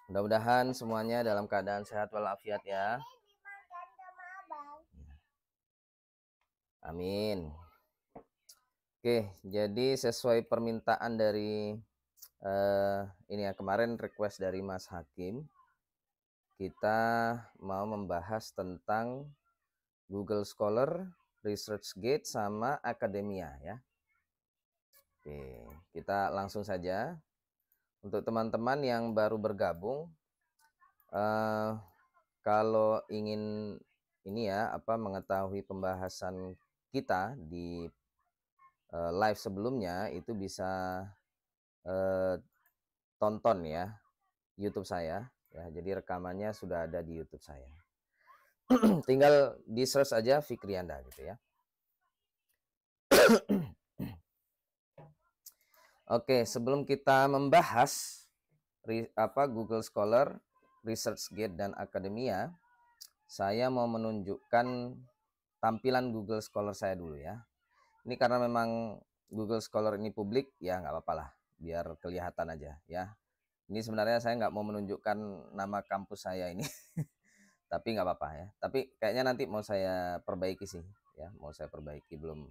Mudah-mudahan semuanya dalam keadaan sehat walafiat ya. Amin. Oke, jadi sesuai permintaan dari ini ya, kemarin request dari Mas Hakim, kita mau membahas tentang Google Scholar, ResearchGate sama Akademia ya. Oke, kita langsung saja. Untuk teman-teman yang baru bergabung, kalau ingin ini ya, mengetahui pembahasan kita di live sebelumnya, itu bisa tonton ya YouTube saya ya. Jadi rekamannya sudah ada di YouTube saya. Tinggal di search aja Fikrianda gitu ya. Oke, sebelum kita membahas Google Scholar, ResearchGate dan Akademia, saya mau menunjukkan tampilan Google Scholar saya dulu ya. Ini karena memang Google Scholar ini publik, ya nggak apa-apa lah, biar kelihatan aja ya. Ini sebenarnya saya nggak mau menunjukkan nama kampus saya ini, tapi nggak apa-apa ya. Tapi kayaknya nanti mau saya perbaiki sih, ya mau saya perbaiki, belum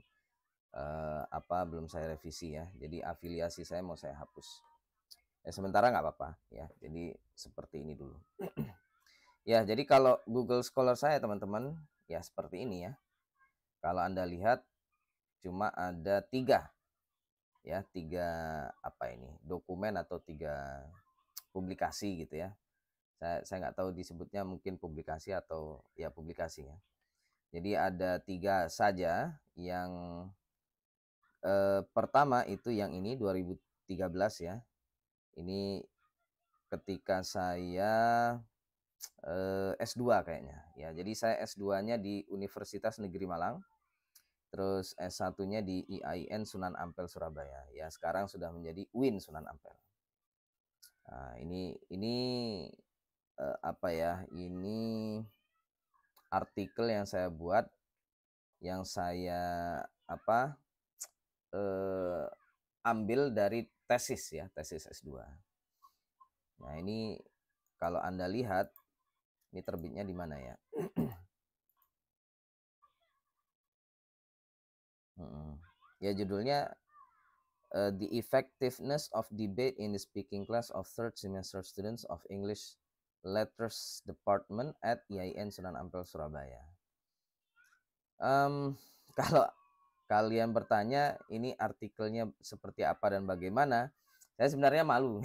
belum saya revisi ya. Jadi afiliasi saya mau saya hapus. Ya sementara nggak apa-apa ya. Jadi seperti ini dulu. Ya, jadi kalau Google Scholar saya teman-teman, ya seperti ini ya. Kalau Anda lihat cuma ada tiga dokumen atau tiga publikasi gitu ya. Saya nggak tahu disebutnya mungkin publikasi atau ya publikasi ya. Jadi ada tiga saja. Yang pertama itu yang ini 2013 ya. Ini ketika saya S2 kayaknya ya. Jadi saya S2-nya di Universitas Negeri Malang. Terus S1-nya di IAIN Sunan Ampel Surabaya. Ya, sekarang sudah menjadi UIN Sunan Ampel. Nah, ini ini artikel yang saya buat, yang saya ambil dari tesis ya, tesis S2. Nah, ini kalau Anda lihat, ini terbitnya di mana ya? Ya, judulnya The Effectiveness of Debate in the Speaking Class of Third Semester Students of English Letters Department at IAIN Sunan Ampel Surabaya. Kalau kalian bertanya ini artikelnya seperti apa dan bagaimana, saya sebenarnya malu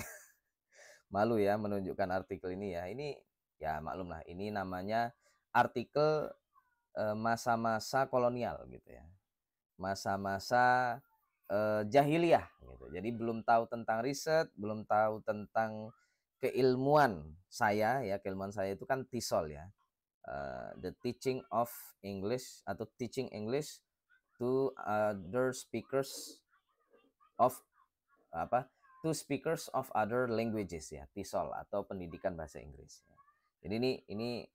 malu ya menunjukkan artikel ini ya. Ini ya maklum lah, ini namanya artikel masa-masa kolonial gitu ya, masa-masa jahiliyah gitu. Jadi belum tahu tentang riset, belum tahu tentang keilmuan saya ya. Keilmuan saya itu kan TESOL ya, the teaching of English atau teaching English to other speakers of to speakers of other languages ya, TESOL atau pendidikan bahasa Inggris ya. Jadi ini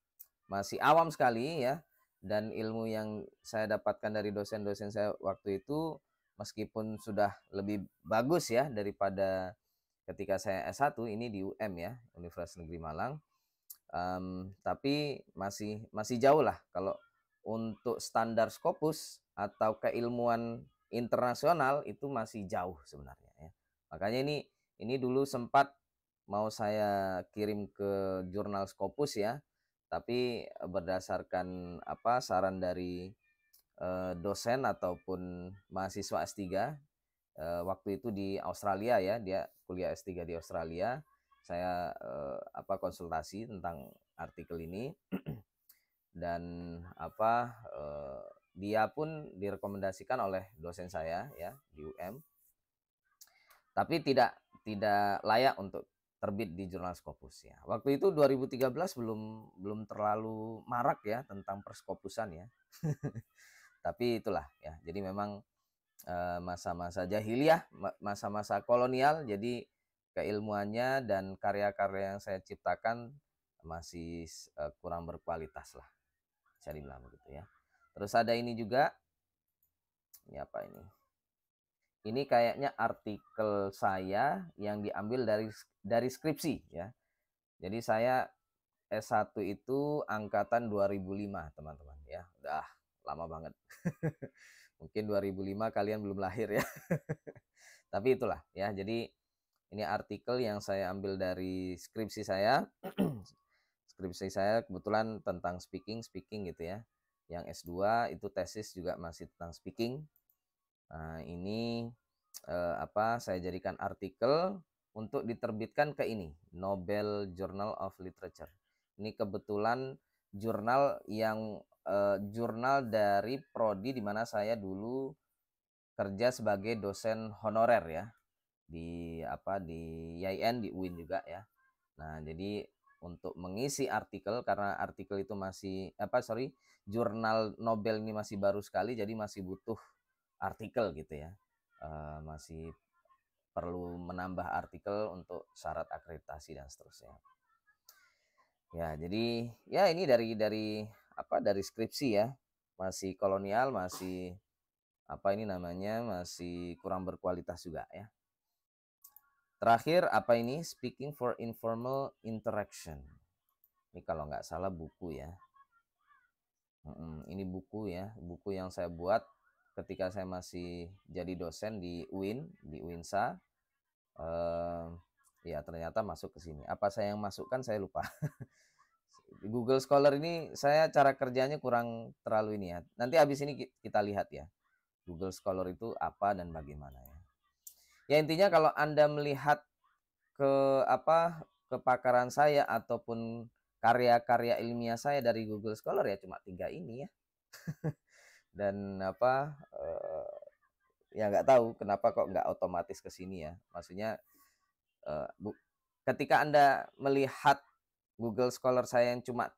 masih awam sekali ya, dan ilmu yang saya dapatkan dari dosen-dosen saya waktu itu meskipun sudah lebih bagus ya daripada ketika saya S1 ini di UM ya, Universitas Negeri Malang, tapi masih jauh lah kalau untuk standar Scopus atau keilmuan internasional, itu masih jauh sebenarnya ya. Makanya ini dulu sempat mau saya kirim ke jurnal Scopus ya, tapi berdasarkan saran dari dosen ataupun mahasiswa S3 waktu itu di Australia ya, dia kuliah S3 di Australia. Saya konsultasi tentang artikel ini dan dia pun direkomendasikan oleh dosen saya ya di UM, tapi tidak layak untuk terbit di jurnal Scopus ya. Waktu itu 2013 belum terlalu marak ya tentang perskopusan ya. Tapi itulah ya. Jadi memang masa-masa jahiliyah, masa-masa kolonial, jadi keilmuannya dan karya-karya yang saya ciptakan masih kurang berkualitas lah, bisa dibilang begitu ya. Terus ada ini juga, ini apa ini? Ini kayaknya artikel saya yang diambil dari skripsi ya. Jadi saya S1 itu angkatan 2005, teman-teman ya. Udah lama banget. Mungkin 2005 kalian belum lahir ya. Tapi itulah ya. Jadi ini artikel yang saya ambil dari skripsi saya. Skripsi saya kebetulan tentang speaking gitu ya. Yang S2 itu tesis juga masih tentang speaking. Nah, ini saya jadikan artikel untuk diterbitkan ke ini, Nobel Journal of Literature. Ini kebetulan jurnal yang jurnal dari prodi di mana saya dulu kerja sebagai dosen honorer ya di IAIN, di UIN juga ya. Nah, jadi untuk mengisi artikel, karena artikel itu masih jurnal Nobel ini masih baru sekali, jadi masih butuh artikel gitu ya. Masih perlu menambah artikel untuk syarat akreditasi dan seterusnya. Ya, jadi ya ini dari skripsi ya. Masih kolonial, masih masih kurang berkualitas juga ya. Terakhir ini? Speaking for Informal Interaction. Ini kalau nggak salah buku ya. Ini buku ya, buku yang saya buat ketika saya masih jadi dosen di UIN, di UINSA. Ya ternyata masuk ke sini. Apa saya yang masukkan saya lupa. Google Scholar ini saya cara kerjanya kurang terlalu ini ya. Nanti habis ini kita lihat ya. Google Scholar itu apa dan bagaimana ya. Ya intinya kalau Anda melihat kepakaran saya ataupun karya-karya ilmiah saya dari Google Scholar ya cuma 3 ini ya. Dan ya nggak tahu kenapa kok nggak otomatis ke sini ya. Maksudnya ketika Anda melihat Google Scholar saya yang cuma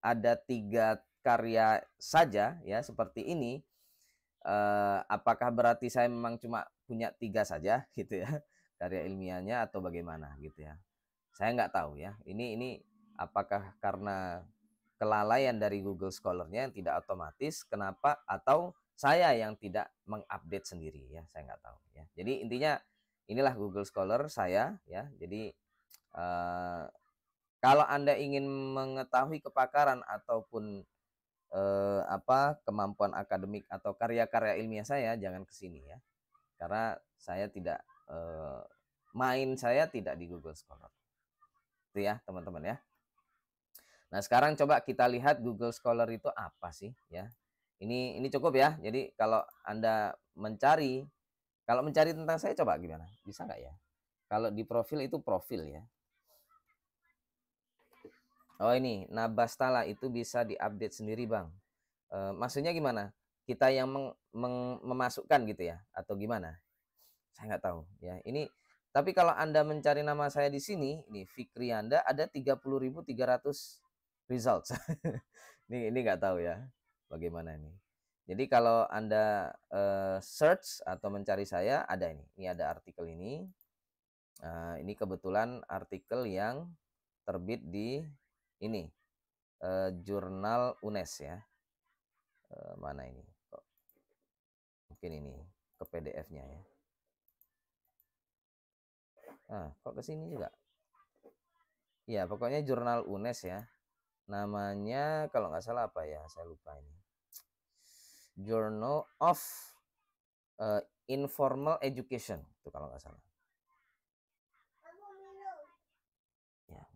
ada 3 karya saja ya seperti ini, apakah berarti saya memang cuma punya 3 saja gitu ya karya ilmiahnya atau bagaimana gitu ya. Saya nggak tahu ya. Ini apakah karena kelalaian dari Google Scholar-nya yang tidak otomatis, kenapa, atau saya yang tidak mengupdate sendiri ya, saya nggak tahu ya. Jadi intinya inilah Google Scholar saya ya. Jadi kalau Anda ingin mengetahui kepakaran ataupun kemampuan akademik atau karya-karya ilmiah saya, jangan ke sini ya. Karena saya tidak saya tidak di Google Scholar. Itu ya, teman-teman ya. Nah, sekarang coba kita lihat Google Scholar itu apa sih ya. Ini cukup ya. Jadi kalau Anda mencari tentang saya coba gimana? Bisa nggak ya? Kalau di profil itu profil ya. Oh ini, Nabastala itu bisa diupdate sendiri Bang. Maksudnya gimana? Kita yang memasukkan gitu ya? Atau gimana? Saya nggak tahu ya. Ini tapi kalau Anda mencari nama saya di sini, ini Fikri Anda ada 30.300 results. ini nggak tahu ya bagaimana ini. Jadi kalau Anda search atau mencari saya ada ini. Ini ada artikel ini. Ini kebetulan artikel yang terbit di ini jurnal UNES ya. Mana ini? Mungkin ini ke PDF-nya ya. Kok ke sini juga? Ya, pokoknya jurnal UNES ya. Namanya kalau nggak salah apa ya? Saya lupa ini. Journal of Informal Education itu kalau nggak salah. Ya.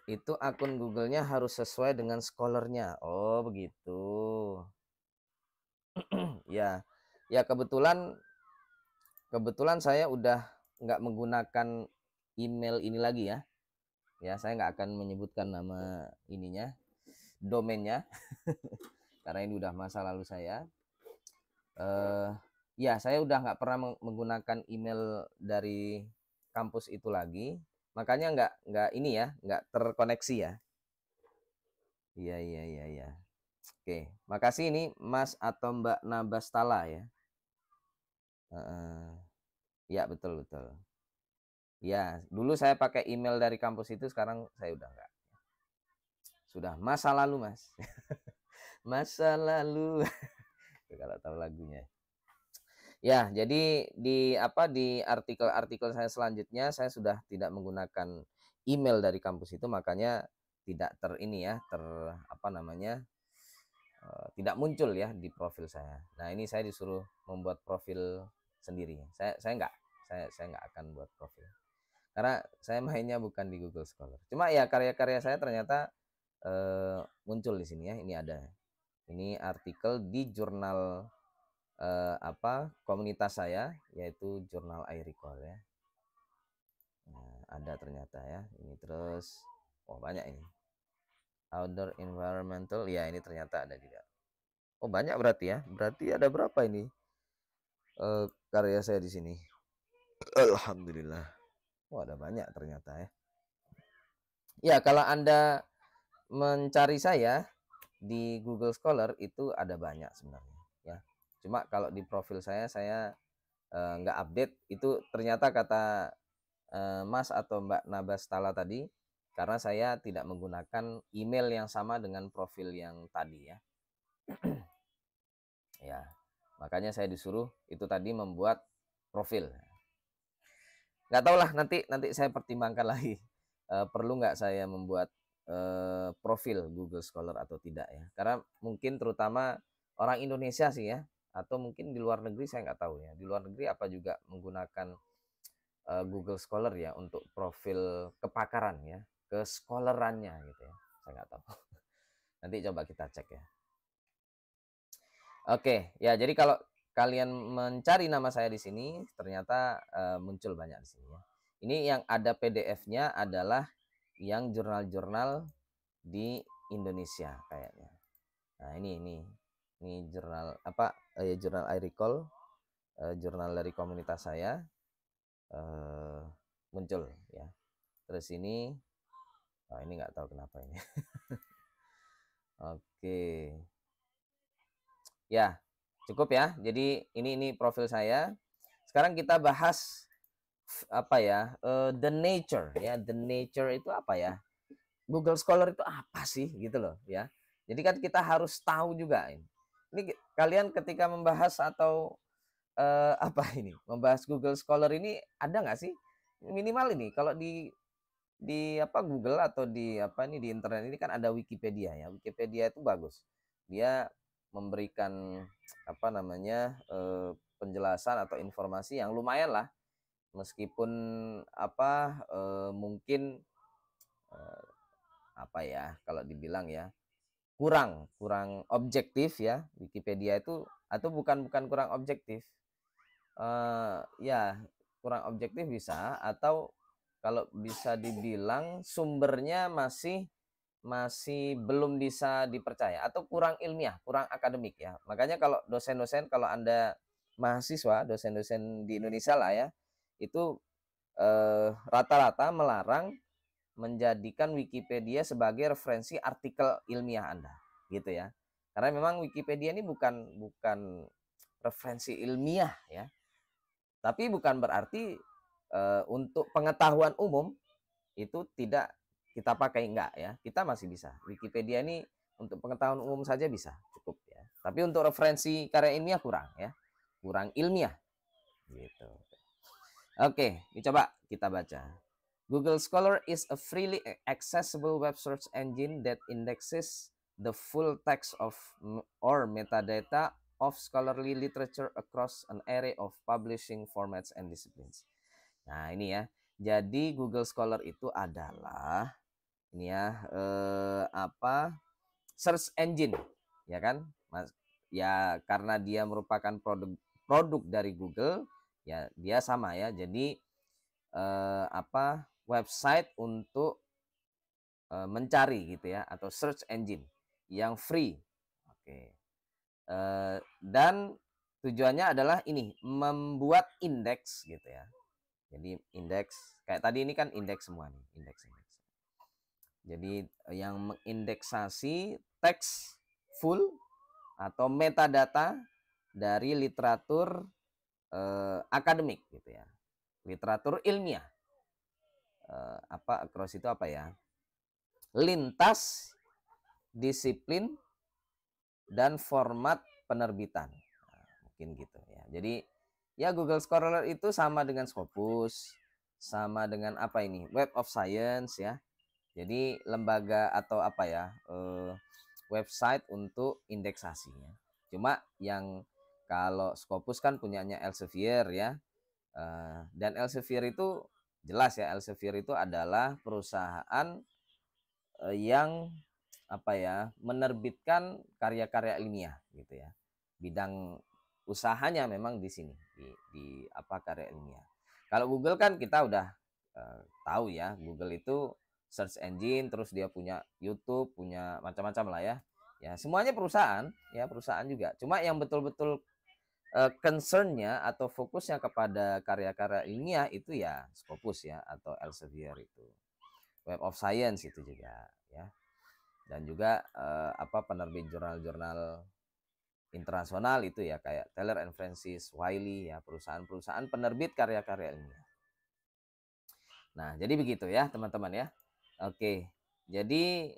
Itu akun Google-nya harus sesuai dengan scholar-nya. Oh, begitu. Ya. Ya kebetulan saya udah nggak menggunakan email ini lagi ya. Ya, saya nggak akan menyebutkan nama ininya, domainnya. Karena ini udah masa lalu saya. Ya, saya udah nggak pernah menggunakan email dari kampus itu lagi. Makanya nggak ini ya, nggak terkoneksi ya. Iya. Oke, makasih ini Mas atau Mbak Nabastala ya. Ya betul. Ya, dulu saya pakai email dari kampus itu, sekarang saya udah enggak. Sudah masa lalu Mas. Masa lalu. Kalau tahu lagunya. Ya, jadi di artikel-artikel saya selanjutnya saya sudah tidak menggunakan email dari kampus itu, makanya tidak apa namanya, tidak muncul ya di profil saya. Nah, ini saya disuruh membuat profil sendiri. Saya nggak akan buat profil. Karena saya mainnya bukan di Google Scholar. Cuma ya karya-karya saya ternyata muncul di sini ya. Ini ada. Ini artikel di jurnal komunitas saya, yaitu jurnal iRecall ya. Nah, ada ternyata ya. Ini terus banyak ini. Outdoor environmental, ya ini ternyata ada juga. Oh, banyak berarti ya. Berarti ada berapa ini karya saya di sini? Alhamdulillah. Ada banyak ternyata ya. Ya, kalau Anda mencari saya di Google Scholar itu ada banyak sebenarnya ya. Cuma kalau di profil saya nggak update itu, ternyata kata Mas atau Mbak Nabastala tadi, karena saya tidak menggunakan email yang sama dengan profil yang tadi ya. Ya, makanya saya disuruh itu tadi membuat profil. Nggak tahu lah, nanti saya pertimbangkan lagi perlu nggak saya membuat profil Google Scholar atau tidak ya. Karena mungkin terutama orang Indonesia sih ya, atau mungkin di luar negeri saya nggak tahu ya. Di luar negeri apa juga menggunakan Google Scholar ya untuk profil kepakaran ya, ke-scholarannya gitu ya. Saya nggak tahu. Nanti coba kita cek ya. Oke, ya jadi kalau kalian mencari nama saya di sini, ternyata muncul banyak di sini ya. Ini yang ada PDF-nya adalah yang jurnal-jurnal di Indonesia kayaknya. Nah, ini jurnal jurnal iRecall, jurnal dari komunitas saya muncul ya. Terus ini nggak tahu kenapa ini. Oke. Ya, cukup ya. Jadi ini profil saya. Sekarang kita bahas the nature ya. The nature itu apa ya? Google Scholar itu apa sih gitu loh ya. Jadi kan kita harus tahu juga ini. Ini kalian ketika membahas atau membahas Google Scholar ini ada nggak sih minimal ini kalau di Google atau di internet ini kan ada Wikipedia ya. Wikipedia itu bagus. Dia memberikan penjelasan atau informasi yang lumayan lah, meskipun mungkin kalau dibilang ya kurang objektif ya. Wikipedia itu atau bukan kurang objektif, ya kurang objektif bisa, atau kalau bisa dibilang sumbernya masih belum bisa dipercaya atau kurang ilmiah, kurang akademik ya. Makanya kalau dosen-dosen, kalau Anda mahasiswa, dosen-dosen di Indonesia lah ya, itu rata-rata melarang menjadikan Wikipedia sebagai referensi artikel ilmiah Anda, gitu ya. Karena memang Wikipedia ini bukan referensi ilmiah ya. Tapi bukan berarti untuk pengetahuan umum itu tidak kita pakai, enggak ya. Kita masih bisa. Wikipedia ini untuk pengetahuan umum saja bisa, cukup ya. Tapi untuk referensi karya ilmiah kurang ya. Kurang ilmiah gitu. Oke, coba kita baca. Google Scholar is a freely accessible web search engine that indexes the full text of or metadata of scholarly literature across an array of publishing formats and disciplines. Nah, ini ya. Jadi Google Scholar itu adalah ini ya search engine ya kan, Mas? Ya karena dia merupakan produk dari Google ya, dia sama ya. Jadi website untuk mencari gitu ya, atau search engine yang free. Oke. Dan tujuannya adalah ini membuat indeks gitu ya. Jadi indeks kayak tadi ini kan indeks semua nih, indeks. Jadi yang mengindeksasi teks full atau metadata dari literatur akademik gitu ya. Literatur ilmiah. Across itu apa ya? Lintas disiplin dan format penerbitan. Nah, mungkin gitu ya. Jadi Ya, Google Scholar itu sama dengan Scopus, sama dengan apa ini? Web of Science ya. Jadi lembaga atau apa ya? Website untuk indeksasinya. Cuma yang kalau Scopus kan punyanya Elsevier ya. Dan Elsevier itu jelas ya, Elsevier itu adalah perusahaan yang apa ya, menerbitkan karya-karya ilmiah gitu ya. Bidang usahanya memang di sini di apa, karya ilmiah. Kalau Google kan kita udah tahu ya, Google itu search engine, terus dia punya YouTube, punya macam-macam lah ya. Ya, semuanya perusahaan, ya perusahaan juga. Cuma yang betul-betul concernnya atau fokusnya kepada karya-karya ilmiah itu ya Scopus ya, atau Elsevier itu. Web of Science itu juga ya. Dan juga apa, penerbit jurnal-jurnal internasional itu ya, kayak Taylor and Francis, Wiley ya, perusahaan-perusahaan penerbit karya-karya ilmiah. Nah, jadi begitu ya teman-teman ya. Oke, jadi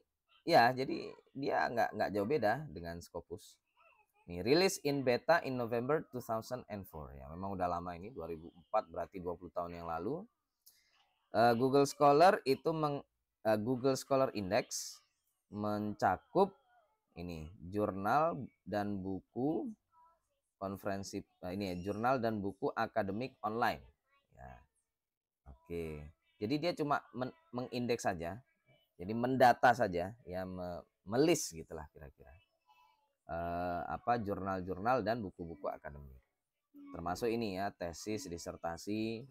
ya, jadi dia nggak jauh beda dengan Scopus. Nih, rilis in beta in November 2004 ya, memang udah lama ini, 2004 berarti 20 tahun yang lalu. Google Scholar itu Google Scholar Index mencakup ini jurnal dan buku konferensi, ini ya, jurnal dan buku akademik online ya. Oke, jadi dia cuma mengindeks saja, jadi mendata saja ya, melis gitulah kira-kira apa, jurnal-jurnal dan buku-buku akademik, termasuk ini ya, tesis, disertasi,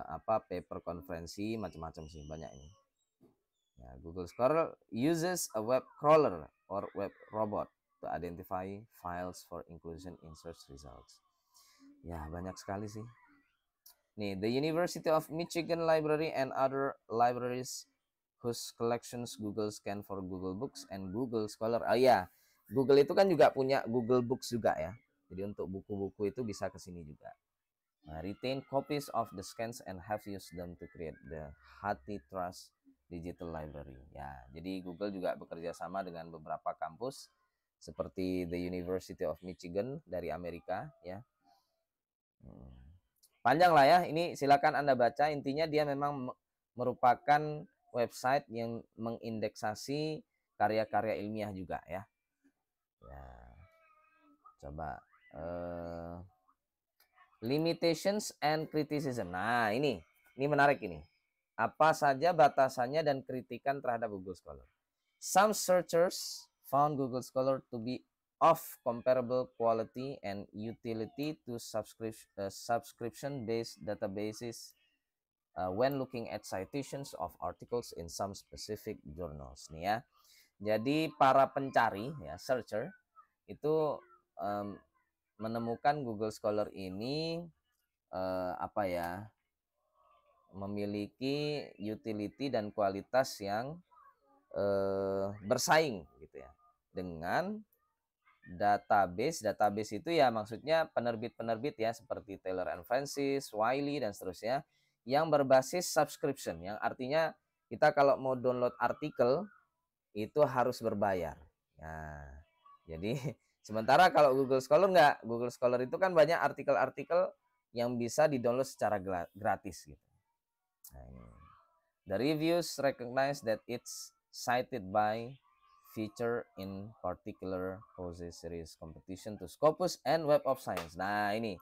apa, paper konferensi, macam-macam sih, banyak ini. Ya, Google Scholar uses a web crawler or web robot to identify files for inclusion in search results. Ya, banyak sekali sih. Nih, the University of Michigan Library and other libraries whose collections Google scan for Google Books and Google Scholar. Oh ya, Google itu kan juga punya Google Books juga ya. Jadi untuk buku-buku itu bisa ke sini juga. Retain copies of the scans and have used them to create the HathiTrust Digital Library. Ya, jadi Google juga bekerja sama dengan beberapa kampus seperti the University of Michigan dari Amerika ya. Panjang lah ya, ini silakan Anda baca. Intinya dia memang merupakan website yang mengindeksasi karya-karya ilmiah juga ya. Ya, coba limitations and criticism. Nah, ini menarik ini. Apa saja batasannya dan kritikan terhadap Google Scholar? Some searchers found Google Scholar to be of comparable quality and utility to subscription-based databases when looking at citations of articles in some specific journals. Nih ya. Jadi para pencari ya, searcher itu menemukan Google Scholar ini apa ya, memiliki utility dan kualitas yang bersaing gitu ya dengan database itu ya, maksudnya penerbit-penerbit ya, seperti Taylor and Francis, Wiley dan seterusnya, yang berbasis subscription, yang artinya kita kalau mau download artikel itu harus berbayar. Nah, jadi sementara kalau Google Scholar enggak, Google Scholar itu kan banyak artikel-artikel yang bisa di-download secara gratis gitu. Nah, ini. The reviews recognize that it's cited by feature in particular poses serious competition to Scopus and Web of Science. Nah, ini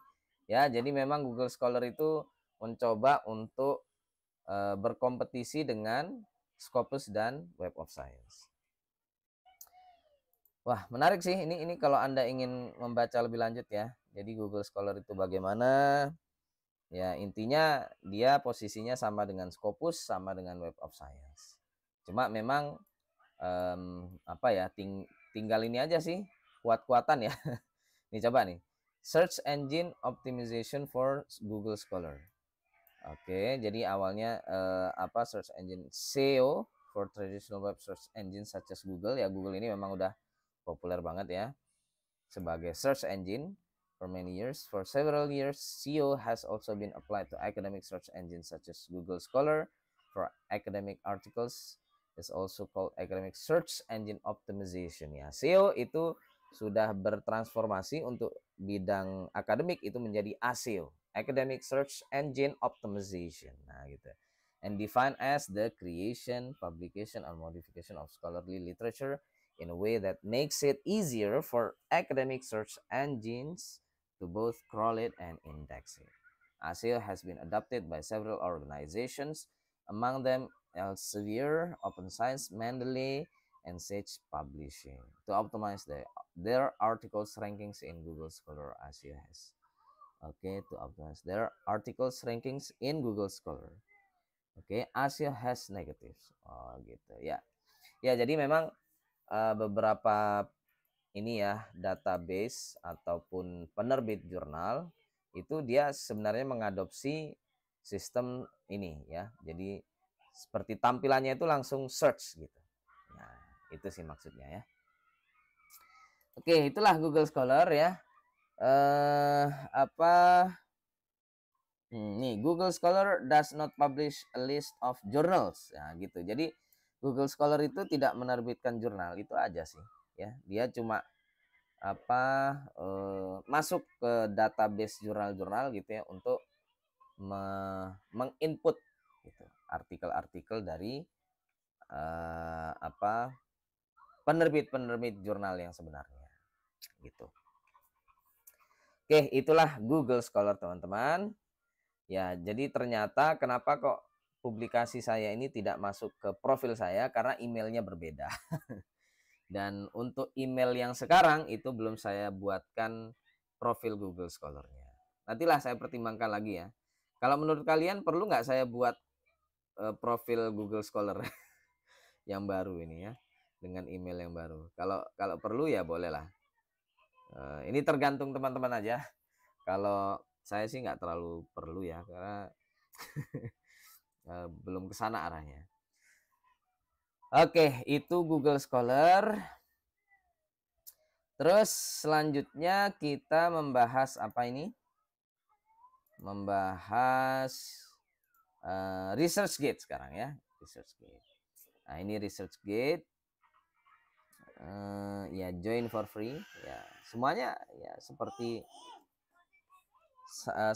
ya, jadi memang Google Scholar itu mencoba untuk berkompetisi dengan Scopus dan Web of Science. Wah, menarik sih ini kalau Anda ingin membaca lebih lanjut ya. Jadi Google Scholar itu bagaimana? Ya, intinya dia posisinya sama dengan Scopus, sama dengan Web of Science. Cuma memang apa ya, tinggal ini aja sih, kuat-kuatan ya. Nih coba nih, Search Engine Optimization for Google Scholar. Oke, jadi awalnya apa, Search Engine SEO for traditional web search engine such as Google ya. Google ini memang udah populer banget ya sebagai search engine for many years. For several years, SEO has also been applied to academic search engines such as Google Scholar for academic articles. Is also called academic search engine optimization ya. SEO itu sudah bertransformasi untuk bidang akademik itu menjadi ASEO, Academic Search Engine Optimization. Nah, gitu. And defined as the creation, publication, or modification of scholarly literature in a way that makes it easier for academic search engines to both crawl it and index it. ASEO has been adopted by several organizations, among them Elsevier, Open Science, Mendeley, and Sage Publishing, to optimize their articles rankings in Google Scholar. ASEO has. Oke, to optimize their articles rankings in Google Scholar. Oke, ASEO has negatives. Oh, gitu ya. Ya, jadi memang beberapa ini ya database ataupun penerbit jurnal itu dia sebenarnya mengadopsi sistem ini ya. Jadi seperti tampilannya itu langsung search gitu. Nah, itu sih maksudnya ya. Oke, itulah Google Scholar ya. Apa nih, Google Scholar does not publish a list of journals. Ya, gitu. Jadi Google Scholar itu tidak menerbitkan jurnal, itu aja sih ya. Dia cuma masuk ke database jurnal-jurnal gitu ya untuk menginput gitu artikel-artikel dari penerbit-penerbit jurnal yang sebenarnya gitu. Oke, itulah Google Scholar teman-teman. Ya, jadi ternyata kenapa kok publikasi saya ini tidak masuk ke profil saya karena emailnya berbeda. Dan untuk email yang sekarang itu belum saya buatkan profil Google Scholar-nya. Nantilah saya pertimbangkan lagi ya. Kalau menurut kalian perlu nggak saya buat profil Google Scholar yang baru ini ya dengan email yang baru. Kalau perlu ya bolehlah. Ini tergantung teman-teman aja. Kalau saya sih nggak terlalu perlu ya karena belum ke sana arahnya. Oke, itu Google Scholar. Terus selanjutnya kita membahas apa ini? Membahas ResearchGate sekarang ya. ResearchGate. Nah, ini ResearchGate. Ya, join for free. Ya, semuanya ya seperti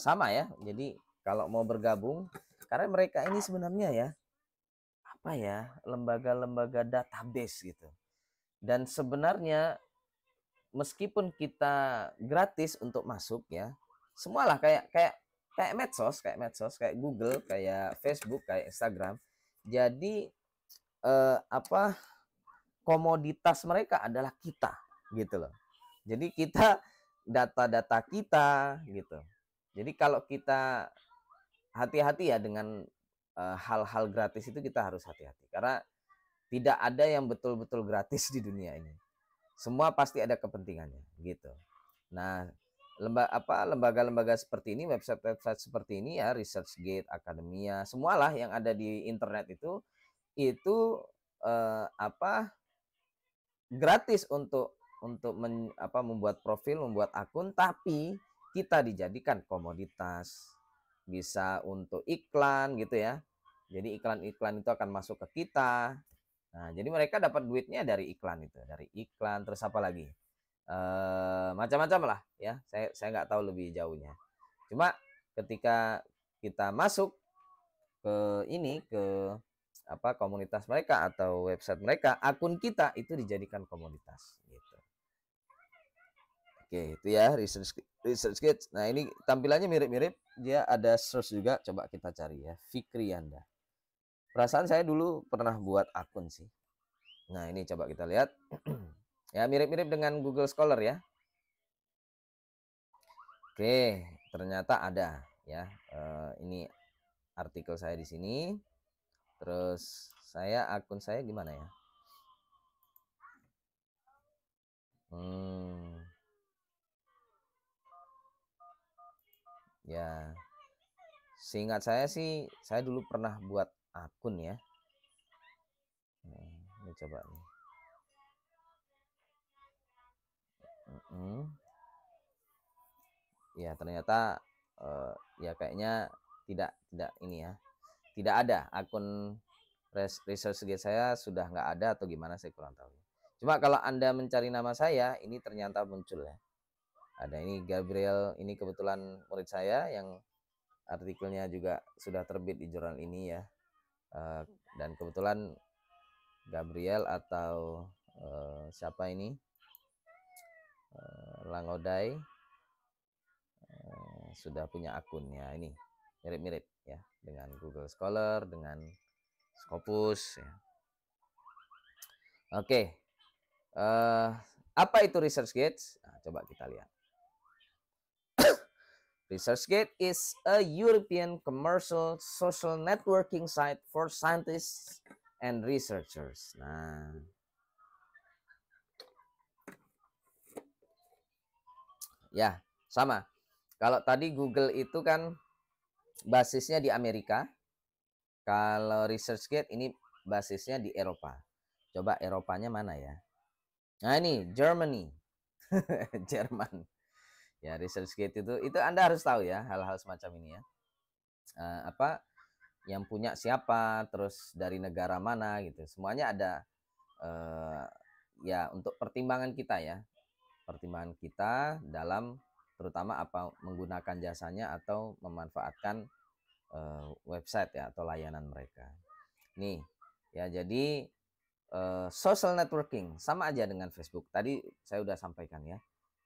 sama ya. Jadi kalau mau bergabung, karena mereka ini sebenarnya ya apa ya, lembaga-lembaga database gitu. Dan sebenarnya meskipun kita gratis untuk masuk ya, semualah kayak medsos, kayak Google, kayak Facebook, kayak Instagram. Jadi komoditas mereka adalah kita gitu loh. Jadi kita data-data kita gitu. Jadi kalau kita hati-hati ya dengan hal-hal gratis itu, kita harus hati-hati karena tidak ada yang betul-betul gratis di dunia ini. Semua pasti ada kepentingannya gitu. Nah, lembaga-lembaga seperti ini, website-website seperti ini ya, ResearchGate, Academia, semualah yang ada di internet itu gratis untuk membuat profil, membuat akun, tapi kita dijadikan komoditas. Bisa untuk iklan gitu ya. Jadi iklan-iklan itu akan masuk ke kita. Nah, jadi mereka dapat duitnya dari iklan itu, dari iklan. Terus apa lagi? Macam-macam lah ya. Saya nggak tahu lebih jauhnya. Cuma ketika kita masuk ke komunitas mereka atau website mereka, akun kita itu dijadikan komoditas gitu. Oke, itu ya ResearchGate. Nah, ini tampilannya mirip-mirip, dia ada search juga, coba kita cari ya, Fikrianda. Perasaan saya dulu pernah buat akun sih. Nah, ini coba kita lihat. Ya, mirip-mirip dengan Google Scholar ya. Oke, ternyata ada ya. Ini artikel saya di sini. Terus akun saya gimana ya? Ya, seingat saya sih, saya dulu pernah buat akun ya. Ini coba nih. Ya, ternyata ya kayaknya tidak ini ya. Tidak ada akun ResearchGate saya, sudah nggak ada atau gimana, saya kurang tahu. Cuma kalau Anda mencari nama saya, ini ternyata muncul ya. Ada ini Gabriel, ini kebetulan murid saya yang artikelnya juga sudah terbit di jurnal ini ya. Dan kebetulan Gabriel atau siapa ini? Langodai sudah punya akun ya, ini mirip-mirip ya dengan Google Scholar, dengan Scopus ya. Oke. Apa itu ResearchGate? Nah, coba kita lihat. ResearchGate is a European commercial social networking site for scientists and researchers. Nah, ya sama. Kalau tadi Google itu kan basisnya di Amerika. Kalau ResearchGate ini basisnya di Eropa. Coba Eropanya mana ya? Nah ini Germany, Jerman. Ya ResearchGate itu Anda harus tahu ya hal-hal semacam ini ya. Apa yang punya siapa, terus dari negara mana gitu. Semuanya ada ya untuk pertimbangan kita ya. Pertimbangan kita dalam terutama apa menggunakan jasanya atau memanfaatkan website ya atau layanan mereka. Nih ya jadi social networking sama aja dengan Facebook. Tadi saya udah sampaikan ya.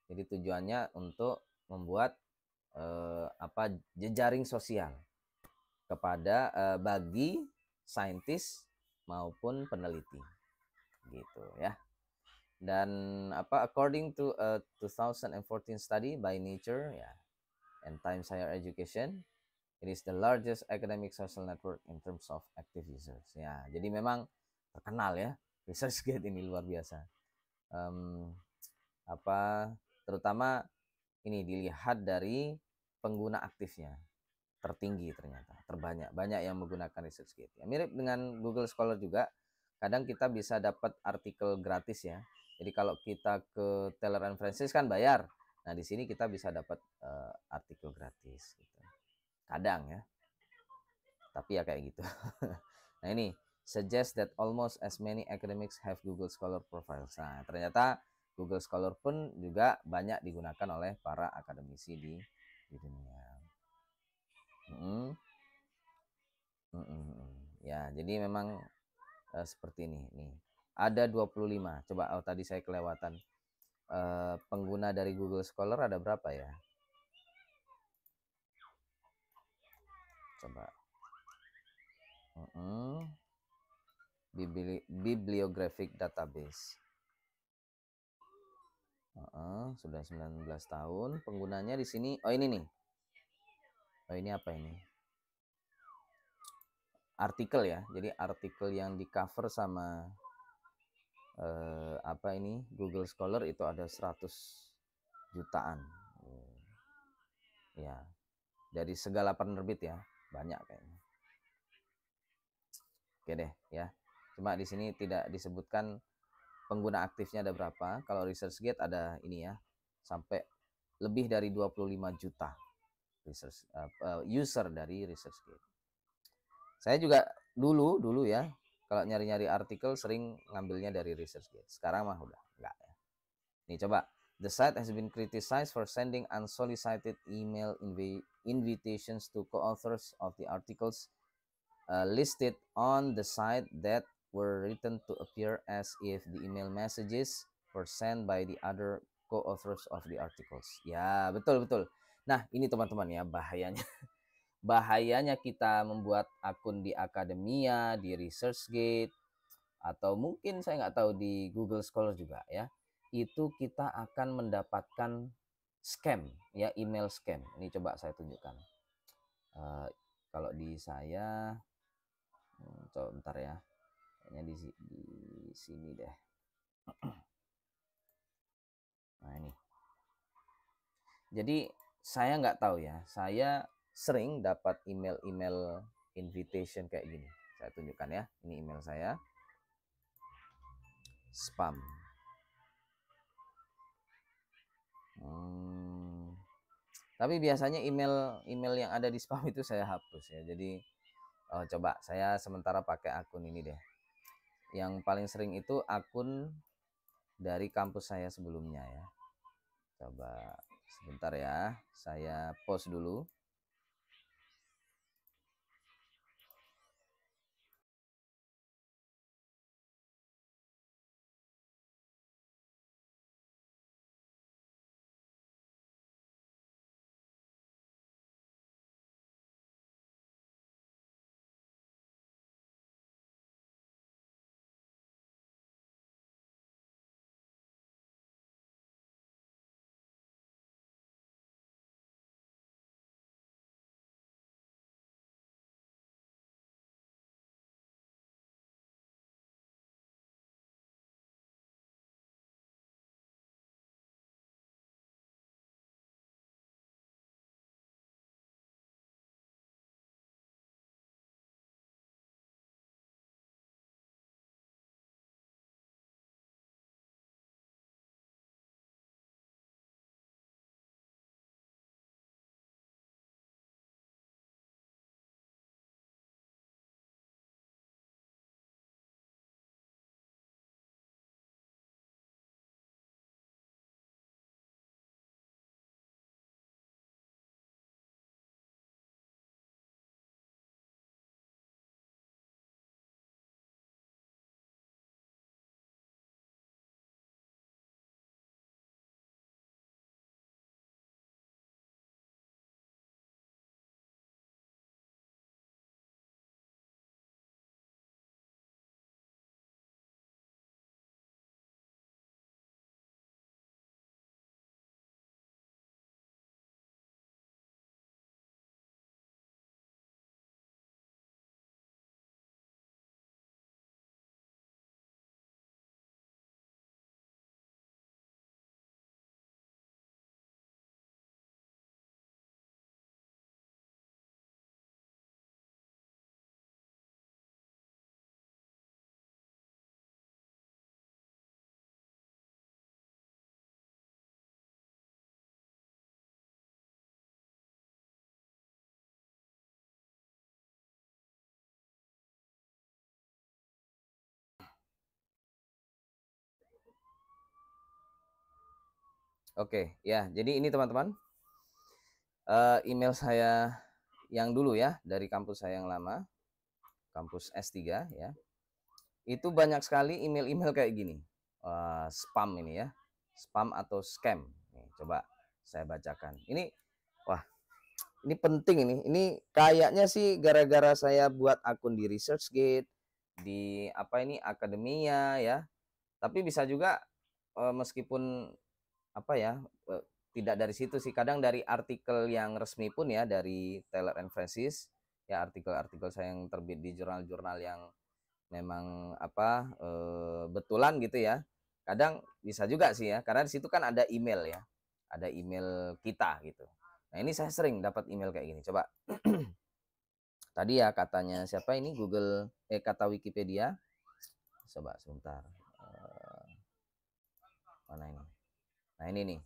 Jadi tujuannya untuk membuat apa jejaring sosial kepada bagi saintis maupun peneliti gitu ya. Dan apa according to a 2014 study by Nature ya and Times Higher Education, it is the largest academic social network in terms of active users. Ya, jadi memang terkenal ya ResearchGate ini luar biasa. Apa terutama ini dilihat dari pengguna aktifnya tertinggi ternyata terbanyak banyak yang menggunakan ResearchGate ya, mirip dengan Google Scholar juga. Kadang kita bisa dapat artikel gratis ya, jadi kalau kita ke Taylor and Francis kan bayar, nah di sini kita bisa dapat artikel gratis gitu. Kadang ya, tapi ya kayak gitu. Nah ini suggest that almost as many academics have Google Scholar profiles. Nah ternyata Google Scholar pun juga banyak digunakan oleh para akademisi di dunia. Ya, jadi memang seperti ini nih. Ada 25. Coba tadi saya kelewatan. Pengguna dari Google Scholar ada berapa ya? Coba. Bibliographic database. Sudah 19 tahun. Penggunanya di sini. Oh ini nih. Oh ini apa ini? Artikel ya. Jadi artikel yang di cover sama apa ini Google Scholar itu ada 100 jutaan. Ya. Dari segala penerbit ya. Banyak kayaknya. Oke deh ya. Cuma di sini tidak disebutkan pengguna aktifnya ada berapa. Kalau ResearchGate ada ini ya. Sampai lebih dari 25 juta user dari ResearchGate. Saya juga dulu ya kalau nyari-nyari artikel sering ngambilnya dari ResearchGate. Sekarang mah udah enggak ya. Nih coba. The site has been criticized for sending unsolicited email invitations to co-authors of the articles listed on the site that were written to appear as if the email messages were sent by the other co-authors of the articles. Ya, betul. Nah, ini teman-teman ya bahayanya. Bahayanya kita membuat akun di Akademia, di ResearchGate, atau mungkin saya nggak tahu di Google Scholar juga ya. Itu kita akan mendapatkan scam ya, email scam. Ini coba saya tunjukkan. Kalau di saya coba bentar ya, kayaknya di sini deh. Nah ini, jadi saya nggak tahu ya, saya sering dapat email invitation kayak gini. Saya tunjukkan ya, ini email saya, spam. Tapi biasanya email yang ada di spam itu saya hapus ya. Jadi coba saya sementara pakai akun ini deh. Yang paling sering itu akun dari kampus saya sebelumnya ya. Coba sebentar ya, saya post dulu. Oke, ya. Jadi ini teman-teman, email saya yang dulu ya, dari kampus saya yang lama, kampus S3 ya. Itu banyak sekali email-email kayak gini. Spam ini ya. Spam atau scam. Nih, coba saya bacakan. Ini wah, ini penting ini. Ini kayaknya sih gara-gara saya buat akun di ResearchGate, di apa ini Akademia ya. Tapi bisa juga meskipun apa ya, tidak dari situ sih, kadang dari artikel yang resmi pun ya, dari Taylor and Francis ya, artikel-artikel saya yang terbit di jurnal-jurnal yang memang apa, betulan gitu ya. Kadang bisa juga sih ya, karena di situ kan ada email ya, ada email kita gitu. Nah, ini saya sering dapat email kayak gini. Coba tadi ya katanya siapa ini, kata Wikipedia. Coba sebentar. Mana ini? Nah, ini nih.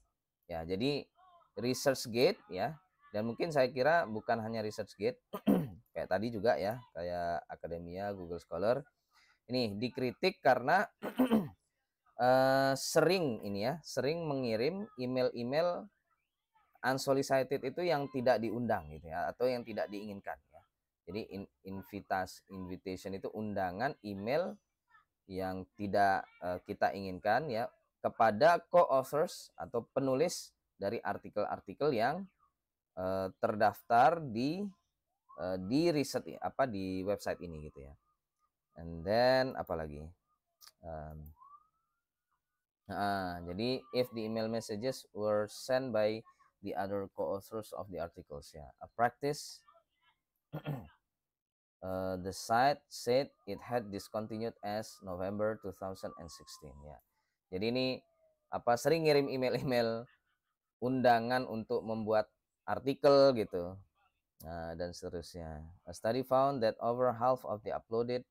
Ya, jadi ResearchGate ya. Dan mungkin saya kira bukan hanya ResearchGate, kayak tadi juga ya, kayak Akademia, Google Scholar. Ini dikritik karena sering ini ya, sering mengirim email-email unsolicited itu yang tidak diundang gitu ya, atau yang tidak diinginkan ya. Jadi invitation itu undangan email yang tidak kita inginkan ya, kepada co-authors atau penulis dari artikel-artikel yang terdaftar di riset apa di website ini gitu ya. And then apalagi? Jadi if the email messages were sent by the other co-authors of the articles ya, a practice the site said it had discontinued as November 2016 ya. Jadi ini apa, sering ngirim email-email undangan untuk membuat artikel gitu. Nah, dan seterusnya. A study found that over half of the uploaded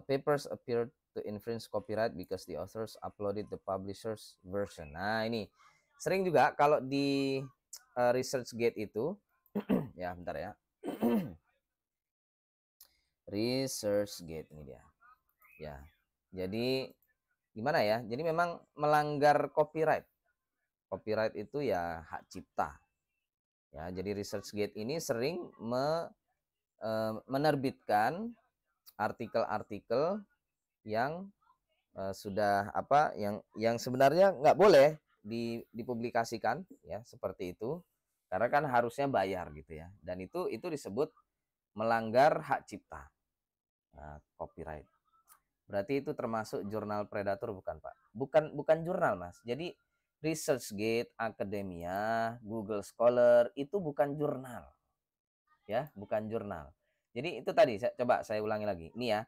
papers appeared to infringe copyright because the authors uploaded the publisher's version. Nah, ini sering juga kalau di ResearchGate itu ya, bentar ya. ResearchGate ini dia. Ya. Jadi gimana ya? Jadi memang melanggar copyright. Copyright itu ya hak cipta. Ya, jadi ResearchGate ini sering menerbitkan artikel-artikel yang sudah apa yang sebenarnya nggak boleh dipublikasikan ya seperti itu karena kan harusnya bayar gitu ya dan itu disebut melanggar hak cipta. Nah, copyright berarti itu termasuk jurnal predator bukan Pak? Bukan jurnal Mas. Jadi ResearchGate, Academia, Google Scholar itu bukan jurnal ya, bukan jurnal. Jadi itu tadi saya ulangi lagi. Ini ya.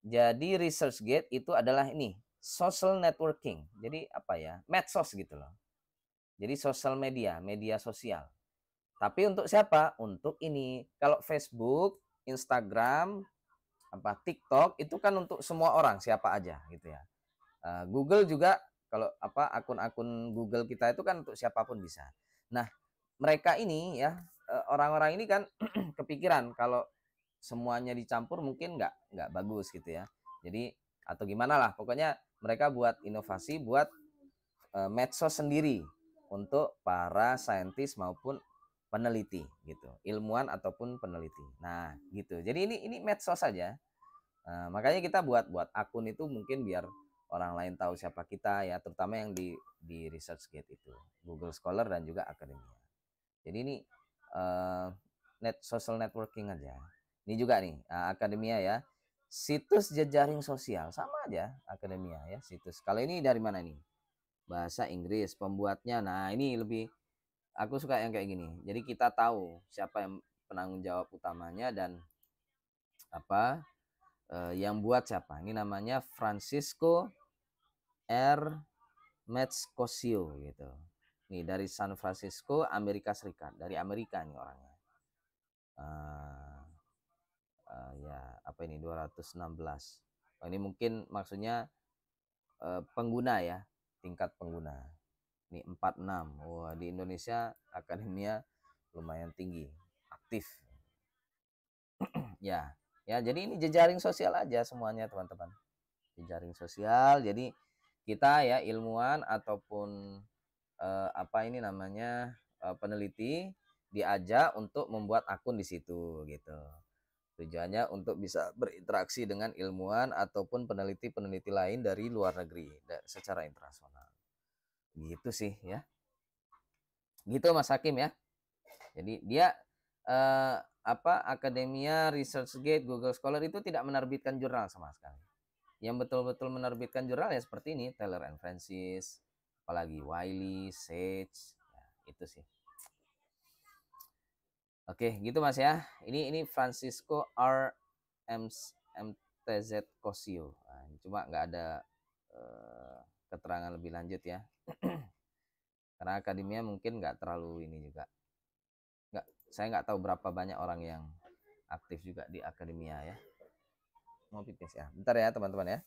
Jadi ResearchGate itu adalah ini social networking. Jadi apa ya? Medsos gitu loh. Jadi sosial media, media sosial. Tapi untuk siapa? Untuk ini. Kalau Facebook, Instagram, apa TikTok itu kan untuk semua orang, siapa aja gitu ya. Google juga kalau apa akun-akun Google kita itu kan untuk siapapun bisa. Nah, mereka ini ya orang-orang ini kan kepikiran kalau semuanya dicampur mungkin nggak bagus gitu ya. Jadi atau gimana lah pokoknya mereka buat inovasi buat medsos sendiri untuk para saintis maupun peneliti gitu, ilmuwan ataupun peneliti. Nah, gitu. Jadi ini medsos saja. Nah, makanya kita buat akun itu mungkin biar orang lain tahu siapa kita ya, terutama yang di ResearchGate itu, Google Scholar dan juga Akademia. Jadi ini social networking aja. Ini juga nih Akademia ya. Situs jejaring sosial sama aja Akademia ya situs. Kalau ini dari mana nih? Bahasa Inggris pembuatnya. Nah, ini lebih aku suka yang kayak gini. Jadi kita tahu siapa yang penanggung jawab utamanya dan apa yang buat siapa. Ini namanya Francisco R. Metscosio gitu. Nih dari San Francisco, Amerika Serikat. Dari Amerika nih orangnya. Ya apa ini 216. Oh, ini mungkin maksudnya pengguna ya, tingkat pengguna. Ini 46. Wah, di Indonesia Akademia lumayan tinggi, aktif. Ya. Ya, jadi ini jejaring sosial aja semuanya, teman-teman. Jejaring sosial. Jadi kita ya ilmuwan ataupun apa ini namanya peneliti diajak untuk membuat akun di situ gitu. Tujuannya untuk bisa berinteraksi dengan ilmuwan ataupun peneliti-peneliti lain dari luar negeri secara internasional. Gitu sih ya. Gitu Mas Hakim ya. Jadi dia apa Akademia, ResearchGate, Google Scholar itu tidak menerbitkan jurnal sama sekali. Yang betul-betul menerbitkan jurnal ya seperti ini, Taylor and Francis, apalagi Wiley, Sage, ya, itu sih. Oke, gitu Mas ya. Ini Francisco R. MTZ Cosio. Nah, cuma nggak ada keterangan lebih lanjut ya. Karena akademia mungkin nggak terlalu ini juga. Saya nggak tahu berapa banyak orang yang aktif juga di akademia ya. Mau pipis ya. Bentar ya teman-teman ya.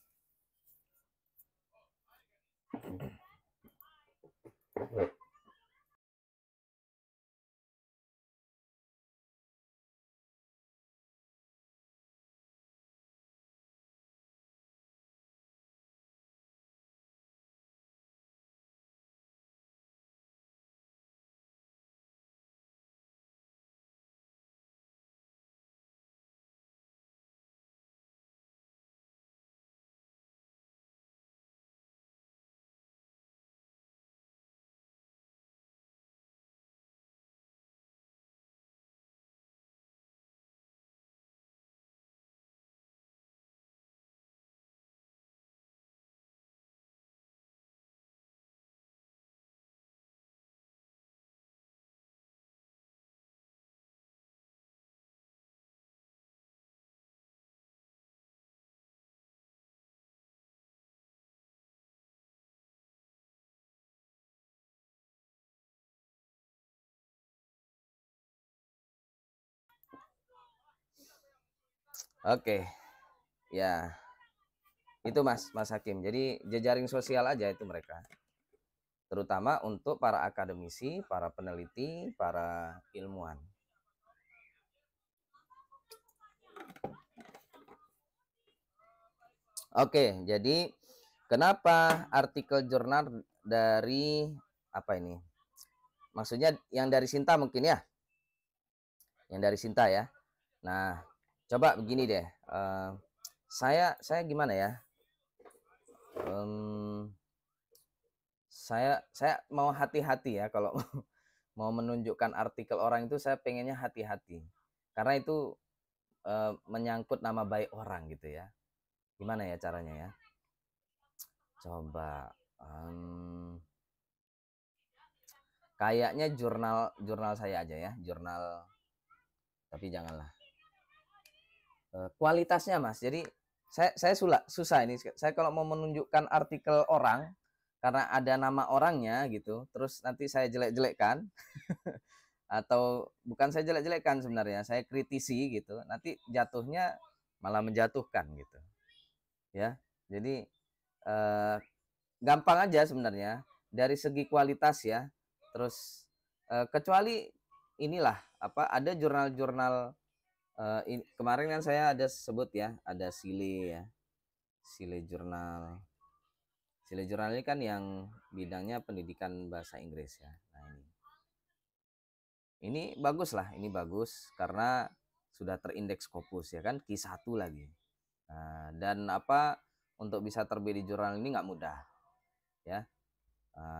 Oke. Ya. Itu Mas Hakim. Jadi jejaring sosial aja itu mereka. Terutama untuk para akademisi, para peneliti, para ilmuwan. Oke, jadi Kenapa artikel jurnal dari apa ini? Maksudnya yang dari Sinta mungkin ya? Yang dari Sinta ya. Nah, coba begini deh. Saya gimana ya? Em, saya mau hati-hati ya kalau mau menunjukkan artikel orang itu saya pengennya hati-hati. Karena itu menyangkut nama baik orang gitu ya. Gimana ya caranya ya? Coba kayaknya jurnal jurnal saya aja ya, jurnal tapi janganlah. Kualitasnya Mas. Jadi saya susah ini. Saya kalau mau menunjukkan artikel orang karena ada nama orangnya gitu, terus nanti saya jelek-jelekkan atau bukan saya jelek-jelekkan sebenarnya, saya kritisi gitu. Nanti jatuhnya malah menjatuhkan gitu. Ya. Jadi gampang aja sebenarnya dari segi kualitas ya. Terus kecuali inilah apa ada jurnal-jurnal kemarin kan saya ada sebut ya, ada Sile ya. Sile Jurnal. Sile Jurnal ini kan yang bidangnya pendidikan bahasa Inggris ya. Nah, ini bagus lah, ini bagus karena sudah terindeks Scopus ya kan, Q1 lagi. Nah, dan apa untuk bisa terbit di jurnal ini nggak mudah ya.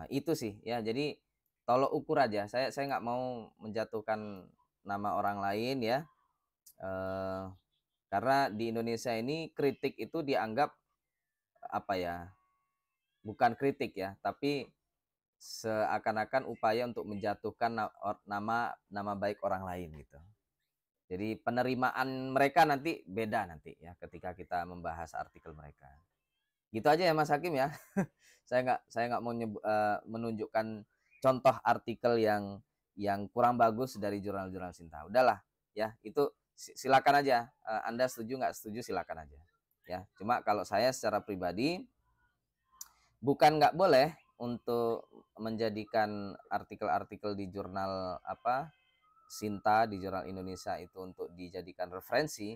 Itu sih ya. Jadi tolok ukur aja. Saya nggak mau menjatuhkan nama orang lain ya. Eh, karena di Indonesia ini kritik itu dianggap apa ya? Bukan kritik ya, tapi seakan-akan upaya untuk menjatuhkan nama nama baik orang lain gitu. Jadi penerimaan mereka nanti beda nanti ya ketika kita membahas artikel mereka. Gitu aja ya Mas Hakim ya. Saya nggak mau menunjukkan contoh artikel yang kurang bagus dari jurnal-jurnal Sinta. Udahlah ya, itu silakan aja. Anda setuju nggak setuju silakan aja. Ya, cuma kalau saya secara pribadi bukan nggak boleh untuk menjadikan artikel-artikel di jurnal apa Sinta di jurnal Indonesia itu untuk dijadikan referensi,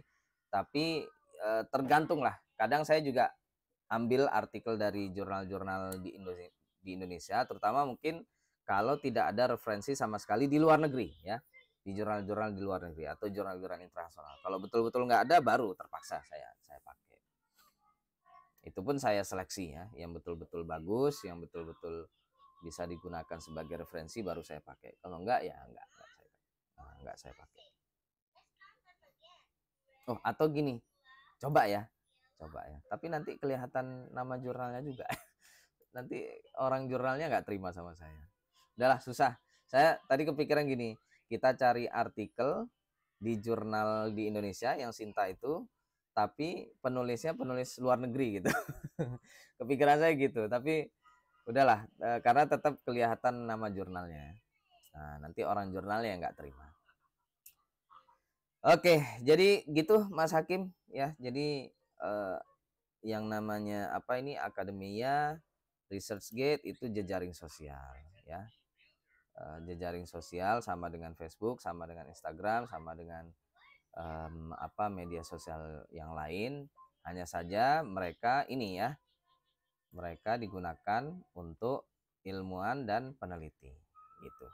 tapi tergantung lah. Kadang saya juga ambil artikel dari jurnal-jurnal di Indonesia, terutama mungkin kalau tidak ada referensi sama sekali di luar negeri ya, di jurnal-jurnal di luar negeri atau jurnal-jurnal internasional. Kalau betul-betul nggak ada, baru terpaksa saya pakai. Itu pun saya seleksi ya, yang betul-betul bagus, yang betul-betul bisa digunakan sebagai referensi baru saya pakai. Kalau enggak ya enggak saya pakai. Oh, atau gini, coba ya. Tapi nanti kelihatan nama jurnalnya juga. Nanti orang jurnalnya nggak terima sama saya. Udahlah, susah. Saya tadi kepikiran gini, kita cari artikel di jurnal di Indonesia yang Sinta itu, tapi penulisnya penulis luar negeri gitu. Kepikiran saya gitu, tapi udahlah, karena tetap kelihatan nama jurnalnya. Nah, nanti orang jurnalnya nggak terima. Oke, jadi gitu Mas Hakim ya. Jadi yang namanya apa ini akademia, ResearchGate itu jejaring sosial ya. Jejaring sosial sama dengan Facebook, sama dengan Instagram, sama dengan apa media sosial yang lain. Hanya saja mereka ini ya, mereka digunakan untuk ilmuwan dan peneliti gitu.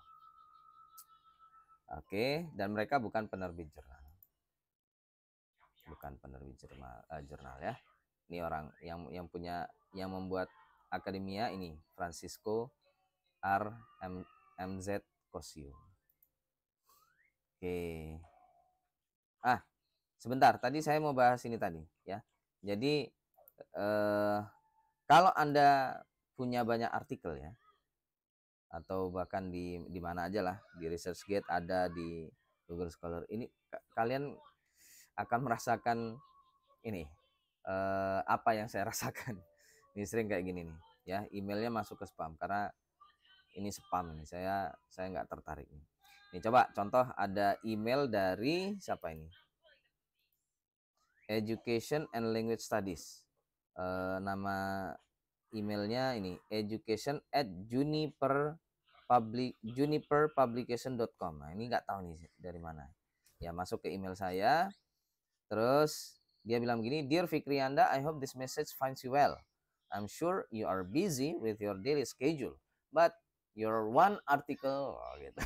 Oke, dan mereka bukan penerbit jurnal. Bukan penerbit jurnal ya. Ini orang yang punya yang membuat akademia ini Francisco R. MZ Cosio. Oke. Sebentar, tadi saya mau bahas ini tadi ya. Jadi kalau Anda punya banyak artikel ya, atau bahkan di mana aja lah, di ResearchGate ada, di Google Scholar, ini kalian akan merasakan ini apa yang saya rasakan. Ini sering kayak gini nih ya, emailnya masuk ke spam karena ini spam ini, saya nggak tertarik nih. Ini coba contoh, ada email dari siapa ini, Education and Language Studies. Nama emailnya ini education@juniperpublication.com. Nah, ini nggak tahu nih dari mana. Ya, masuk ke email saya. Terus dia bilang begini, Dear Fikrianda, I hope this message finds you well. I'm sure you are busy with your daily schedule, but your one article, oh, gitu.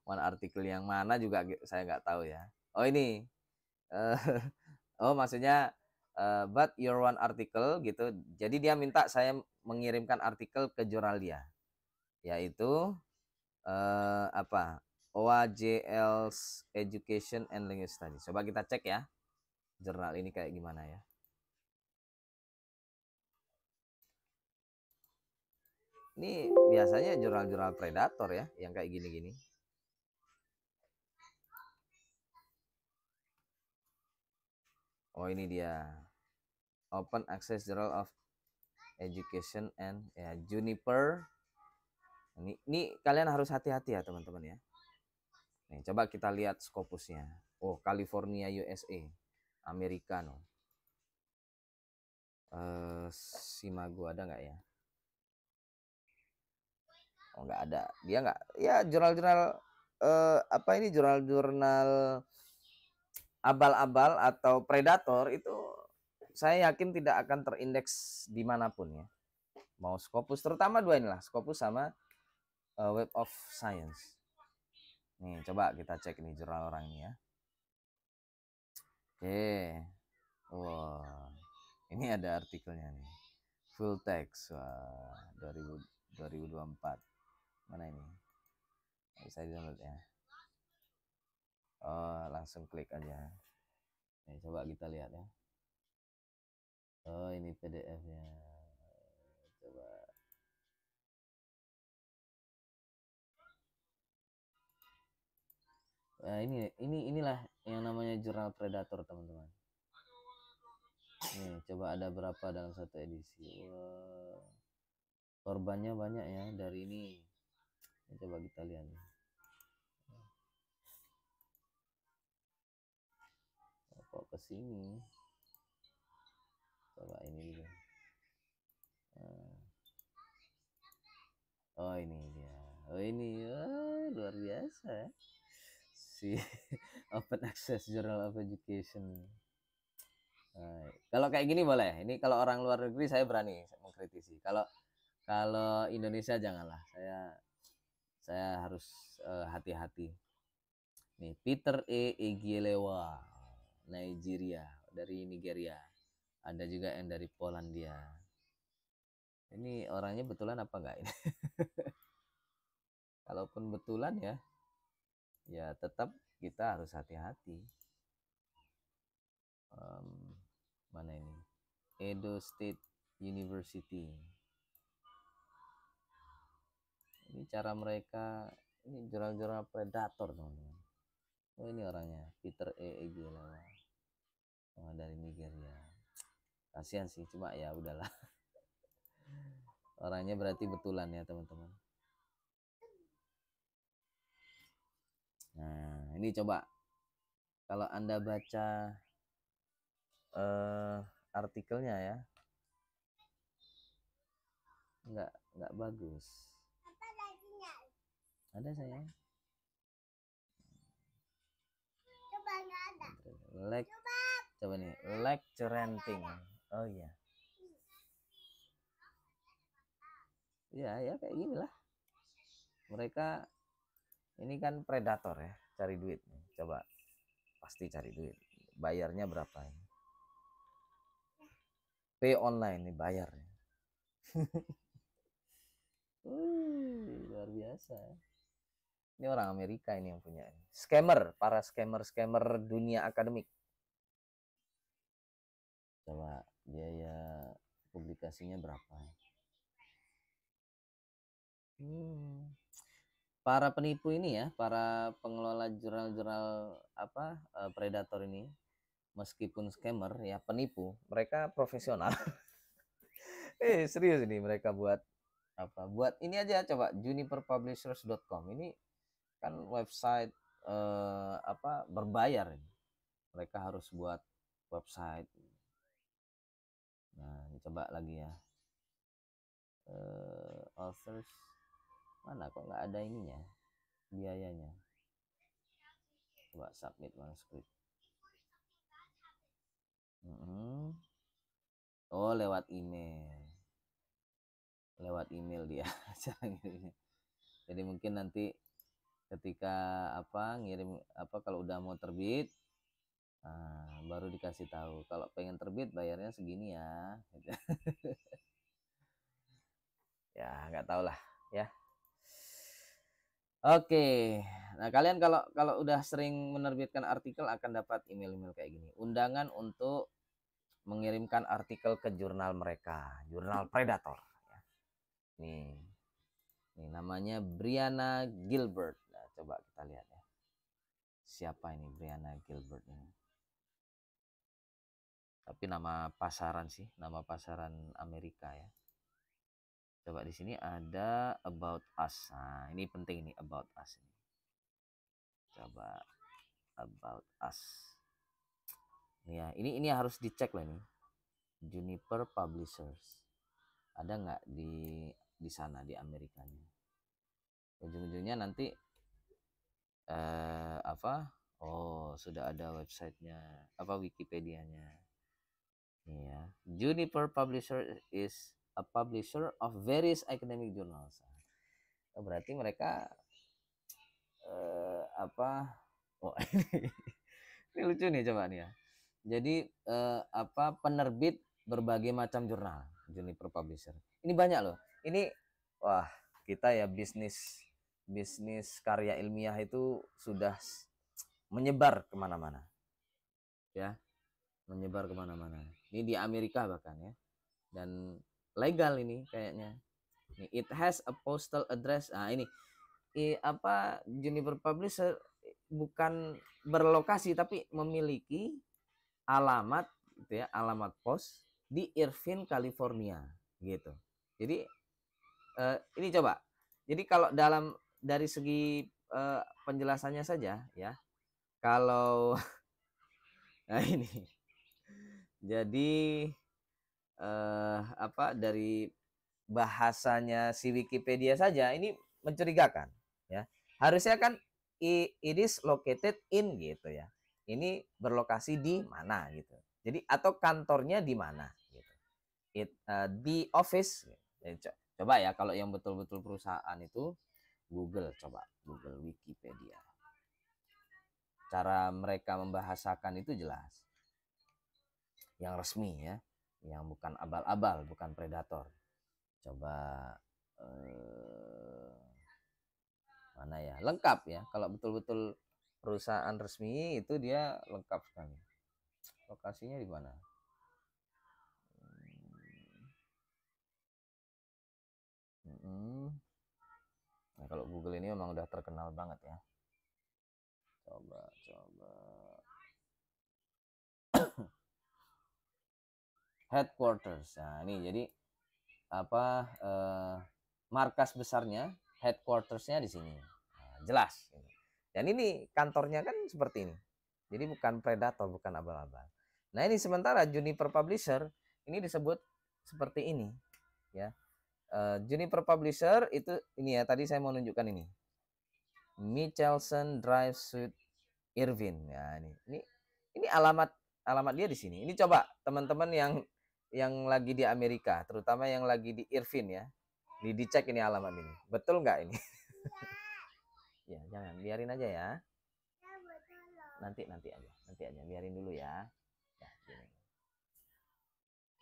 One article yang mana juga saya nggak tahu ya. Oh ini, uh, oh maksudnya but your one article gitu. Jadi dia minta saya mengirimkan artikel ke jurnal dia, yaitu apa? OAJL's Education and Language Studies. Coba kita cek ya, jurnal ini kayak gimana ya. Ini biasanya jurnal-jurnal predator ya, yang kayak gini-gini. Oh ini dia, Open Access Journal of Education and ya, Juniper. Ini kalian harus hati-hati ya teman-teman ya. Nih, coba kita lihat Scopusnya. Oh, California USA, Amerika no. Simago ada nggak ya? Oh nggak ada. Dia nggak. Ya jurnal-jurnal apa ini jurnal-jurnal abal-abal atau predator itu saya yakin tidak akan terindeks dimanapun ya. Mau Scopus, terutama dua inilah, Scopus sama Web of Science. Nih coba kita cek nih jurnal orang ini ya. Oke. Wah, ini ada artikelnya nih. Full text. Wah, 2024. Mana ini? Bisa download ya. Oh, langsung klik aja. Nih, coba kita lihat ya. Oh, ini PDF-nya. Coba. Nah, inilah yang namanya jurnal predator, teman-teman. Nih, coba ada berapa dalam satu edisi. Wah. Korbannya banyak ya dari ini. Coba kita lihat. Kok ke sini? Coba ini dulu. Oh ini dia. Oh ini luar biasa. Si Open Access Journal of Education. Nah, kalau kayak gini boleh. Ini kalau orang luar negeri saya berani mengkritisi. Kalau Indonesia janganlah. Saya harus hati-hati. Nih Peter Egielewa, Nigeria, dari Nigeria. Ada juga yang dari Polandia. Ini orangnya betulan apa enggak ini? Kalaupun betulan ya tetap kita harus hati-hati. Mana ini? Edo State University. Ini cara mereka, ini jurnal-jurnal predator teman-teman. Oh ini orangnya, Peter Egielewa. Oh, dari Nigeria. Kasihan sih, cuma ya udahlah. Orangnya berarti betulan ya teman-teman. Nah ini coba, kalau Anda baca artikelnya ya, nggak bagus. Ada sayang. Coba nggak ada. Coba nih, lecture renting. Oh iya. Ya kayak gini lah. Mereka ini kan predator ya, cari duit. Coba pasti cari duit. Bayarnya berapa ini? Pay online nih bayar. Luar biasa. Ini orang Amerika ini yang punya. Scammer, para scammer dunia akademik. Coba biaya publikasinya berapa? Para penipu ini ya, para pengelola jurnal-jurnal predator ini, meskipun scammer ya penipu, mereka profesional. Serius ini mereka buat buat ini aja, coba juniperpublishers.com ini kan website berbayar. Mereka harus buat website. Nah ini coba lagi ya, authors mana kok nggak ada ininya, biayanya. Coba submit manuskrip. Oh lewat email. lewat email dia cara ngirimnya. Jadi mungkin nanti ketika ngirim kalau udah mau terbit, baru dikasih tahu kalau pengen terbit bayarnya segini ya gitu. Ya nggak tahu lah ya. Oke, nah kalian kalau kalau udah sering menerbitkan artikel akan dapat email-email kayak gini, undangan untuk mengirimkan artikel ke jurnal mereka, jurnal Predator ya. Nih namanya Brianna Gilbert. Nah, coba kita lihat ya, siapa ini Brianna Gilbert ini. Tapi nama pasaran sih, nama pasaran Amerika ya. Coba di sini ada About Us. Nah, ini penting nih About Us ini. Coba About Us. Ya, ini harus dicek lah nih. Juniper Publishers. Ada nggak di sana di Amerikanya? Ujung-ujungnya nanti Oh, sudah ada websitenya, Wikipedianya. Iya. Juniper Publisher is a publisher of various academic journals. Oh, berarti mereka Oh, ini lucu nih coba nih ya. Jadi penerbit berbagai macam jurnal, Juniper Publisher. Ini banyak loh. Ini wah, kita ya bisnis karya ilmiah itu sudah menyebar kemana-mana. Ya, menyebar kemana-mana. Ini di Amerika bahkan ya. Dan legal ini kayaknya. It has a postal address. Nah, ini Juniper Publisher bukan berlokasi tapi memiliki alamat gitu ya, alamat pos di Irvine, California gitu. Jadi ini coba. Jadi kalau dari segi penjelasannya saja ya. Kalau nah ini. Jadi dari bahasanya si Wikipedia saja ini mencurigakan ya. Harusnya kan it is located in gitu ya. Ini berlokasi di mana gitu. Jadi atau kantornya di mana gitu. The office. Coba ya kalau yang betul-betul perusahaan itu coba Google Wikipedia. Cara mereka membahasakan itu jelas. Yang resmi ya, yang bukan abal-abal, bukan predator. Coba mana ya, lengkap ya. Kalau betul-betul perusahaan resmi itu dia lengkap sekali. Lokasinya di mana? Nah, kalau Google ini memang udah terkenal banget ya. Coba headquarters. Nah ini jadi markas besarnya, headquartersnya di sini. Nah, jelas. Dan ini kantornya kan seperti ini. Jadi bukan predator, bukan abal-abal. Nah ini sementara Juniper Publisher ini disebut seperti ini, ya. Juniper Publisher itu ini ya, tadi saya mau nunjukkan ini. Michelson Drive Suite Irvine. Ya ini alamat dia di sini. Ini coba teman-teman yang lagi di Amerika, terutama yang lagi di Irvine ya. Dicek ini alamat ini. Betul nggak ini? Ya, jangan, biarin aja ya. Nanti aja, biarin dulu ya.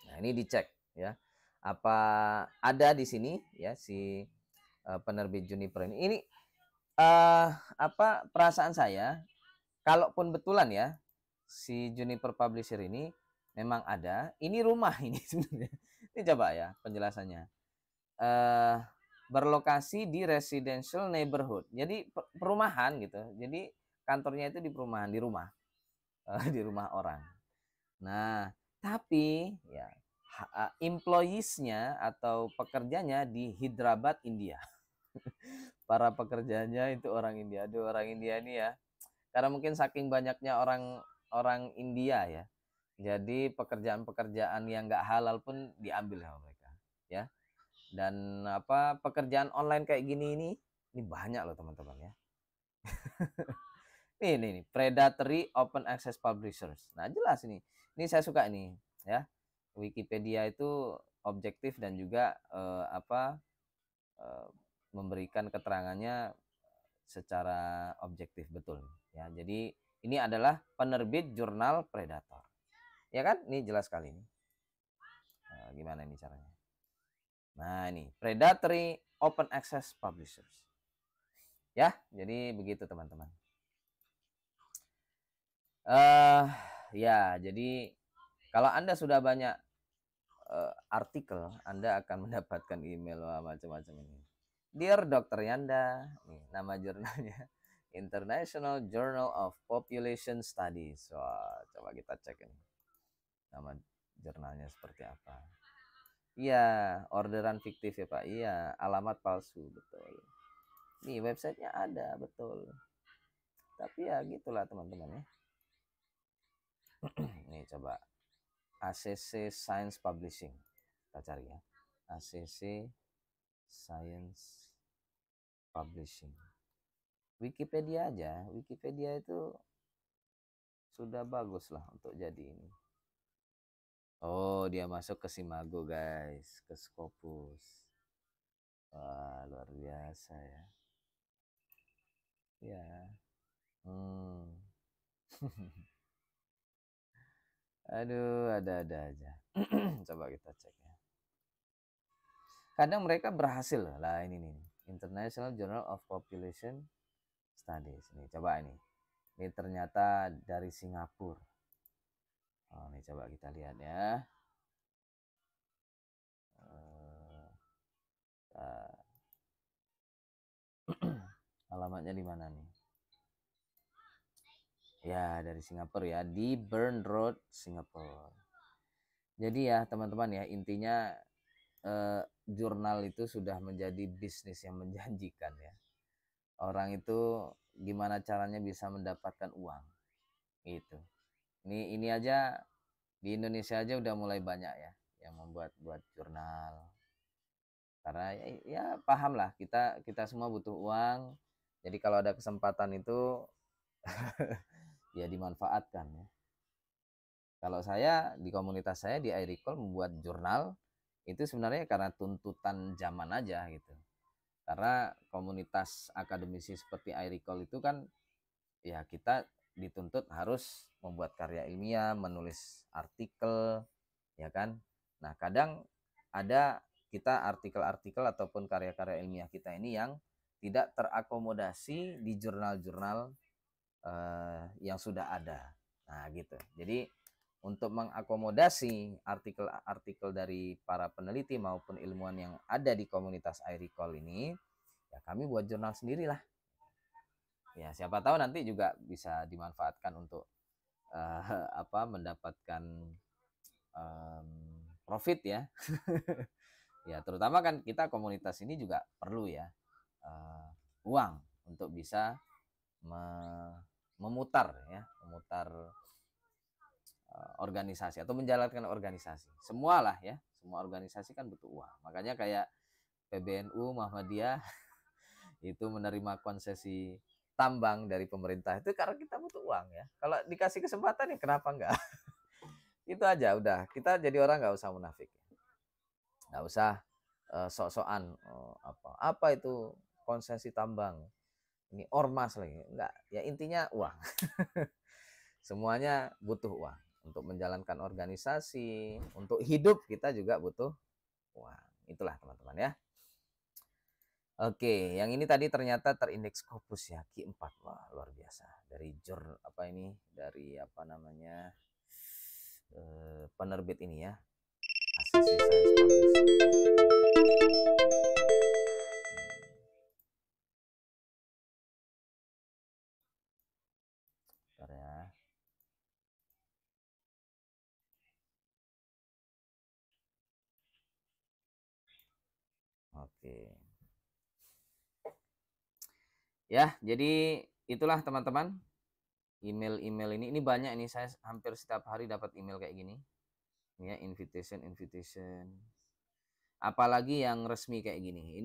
Nah, ini dicek ya. Apa ada di sini ya si penerbit Juniper ini. Ini perasaan saya, kalaupun betulan ya si Juniper Publisher ini memang ada, ini rumah ini sebenarnya. Ini coba ya penjelasannya. Berlokasi di residential neighborhood. Jadi perumahan gitu. Jadi kantornya itu di perumahan, di rumah. Di rumah orang. Nah, tapi ya employees-nya atau pekerjanya di Hyderabad, India. Para pekerjanya itu orang India. Aduh, orang India ini ya. Karena mungkin saking banyaknya orang India ya. Jadi pekerjaan-pekerjaan yang nggak halal pun diambil sama mereka, ya. Dan pekerjaan online kayak gini ini banyak loh teman-teman ya. Ini predatory open access publishers. Nah jelas ini saya suka ini ya. Wikipedia itu objektif dan juga memberikan keterangannya secara objektif betul ya. Jadi ini adalah penerbit jurnal Predator. Ya kan? Ini jelas sekali ini. Gimana ini caranya? Nah, ini Predatory Open Access Publishers. Ya, jadi begitu teman-teman. Ya, jadi kalau Anda sudah banyak artikel, Anda akan mendapatkan email macam-macam ini. Dear Dr. Yanda, nih, nama jurnalnya International Journal of Population Studies. Wah, coba kita cek ini. Nama jurnalnya seperti apa. Iya, orderan fiktif ya Pak. Iya, alamat palsu, betul. Nih, websitenya ada, betul. Tapi ya gitulah teman-teman ya. Nih coba ACC Science Publishing. Kita cari ya. ACC Science Publishing. Wikipedia aja. Wikipedia itu sudah bagus lah untuk jadi ini. Oh, dia masuk ke Simago guys, ke Scopus. Wah, luar biasa ya. Ya. Aduh, ada-ada aja. Coba kita cek ya. Kadang mereka berhasil lah ini nih. International Journal of Population Studies. Nih, coba ini. Ini ternyata dari Singapura. Oh, ini coba kita lihat ya. Alamatnya di mana nih? Ya, dari Singapura ya, di Burn Road, Singapura. Jadi ya, teman-teman ya, intinya jurnal itu sudah menjadi bisnis yang menjanjikan ya. Orang itu gimana caranya bisa mendapatkan uang gitu. Ini aja di Indonesia aja udah mulai banyak ya yang membuat jurnal. Karena ya paham lah, kita semua butuh uang. Jadi kalau ada kesempatan itu ya dimanfaatkan ya. Kalau saya di komunitas saya di iRecall membuat jurnal itu sebenarnya karena tuntutan zaman aja gitu. Karena komunitas akademisi seperti iRecall itu kan ya kita dituntut harus membuat karya ilmiah, menulis artikel, ya kan. Nah, kadang ada kita artikel-artikel ataupun karya-karya ilmiah kita ini yang tidak terakomodasi di jurnal-jurnal yang sudah ada. Nah, gitu. Jadi untuk mengakomodasi artikel-artikel dari para peneliti maupun ilmuwan yang ada di komunitas iRecall ini, ya kami buat jurnal sendirilah. Ya, siapa tahu nanti juga bisa dimanfaatkan untuk mendapatkan profit ya. Ya, terutama kan kita komunitas ini juga perlu ya uang untuk bisa memutar organisasi atau menjalankan organisasi. Semualah ya, semua organisasi kan butuh uang. Makanya kayak PBNU Muhammadiyah itu menerima konsesi tambang dari pemerintah itu karena kita butuh uang ya. Kalau dikasih kesempatan ya kenapa enggak? Itu aja udah. Kita jadi orang nggak usah munafik. Nggak usah sok-sokan apa itu konsesi tambang. Ini ormas lagi. Enggak, ya intinya uang. Semuanya butuh uang. Untuk menjalankan organisasi, untuk hidup kita juga butuh uang. Itulah teman-teman ya. Oke, yang ini tadi ternyata terindeks Scopus ya, Q4. Wah, luar biasa. Dari dari apa namanya? Penerbit ini ya. ACC Science Publishing. Bentar ya. Oke. Ya, jadi itulah teman-teman. Email ini banyak ini, saya hampir setiap hari dapat email kayak gini. Ya, invitation. Apalagi yang resmi kayak gini.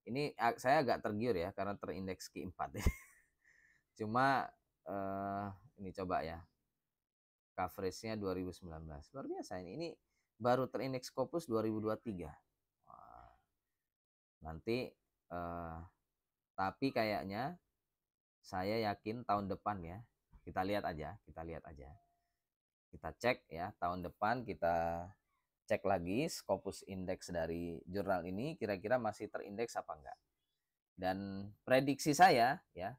Ini saya agak tergiur ya karena terindeks Q4 ya. Cuma ini coba ya. Coveragenya 2019. Luar biasa ini. baru terindeks Scopus 2023. Wah, nanti tapi kayaknya saya yakin tahun depan ya. Kita lihat aja. Kita cek ya, tahun depan kita cek lagi Scopus Index dari jurnal ini kira-kira masih terindeks apa enggak. Dan prediksi saya ya,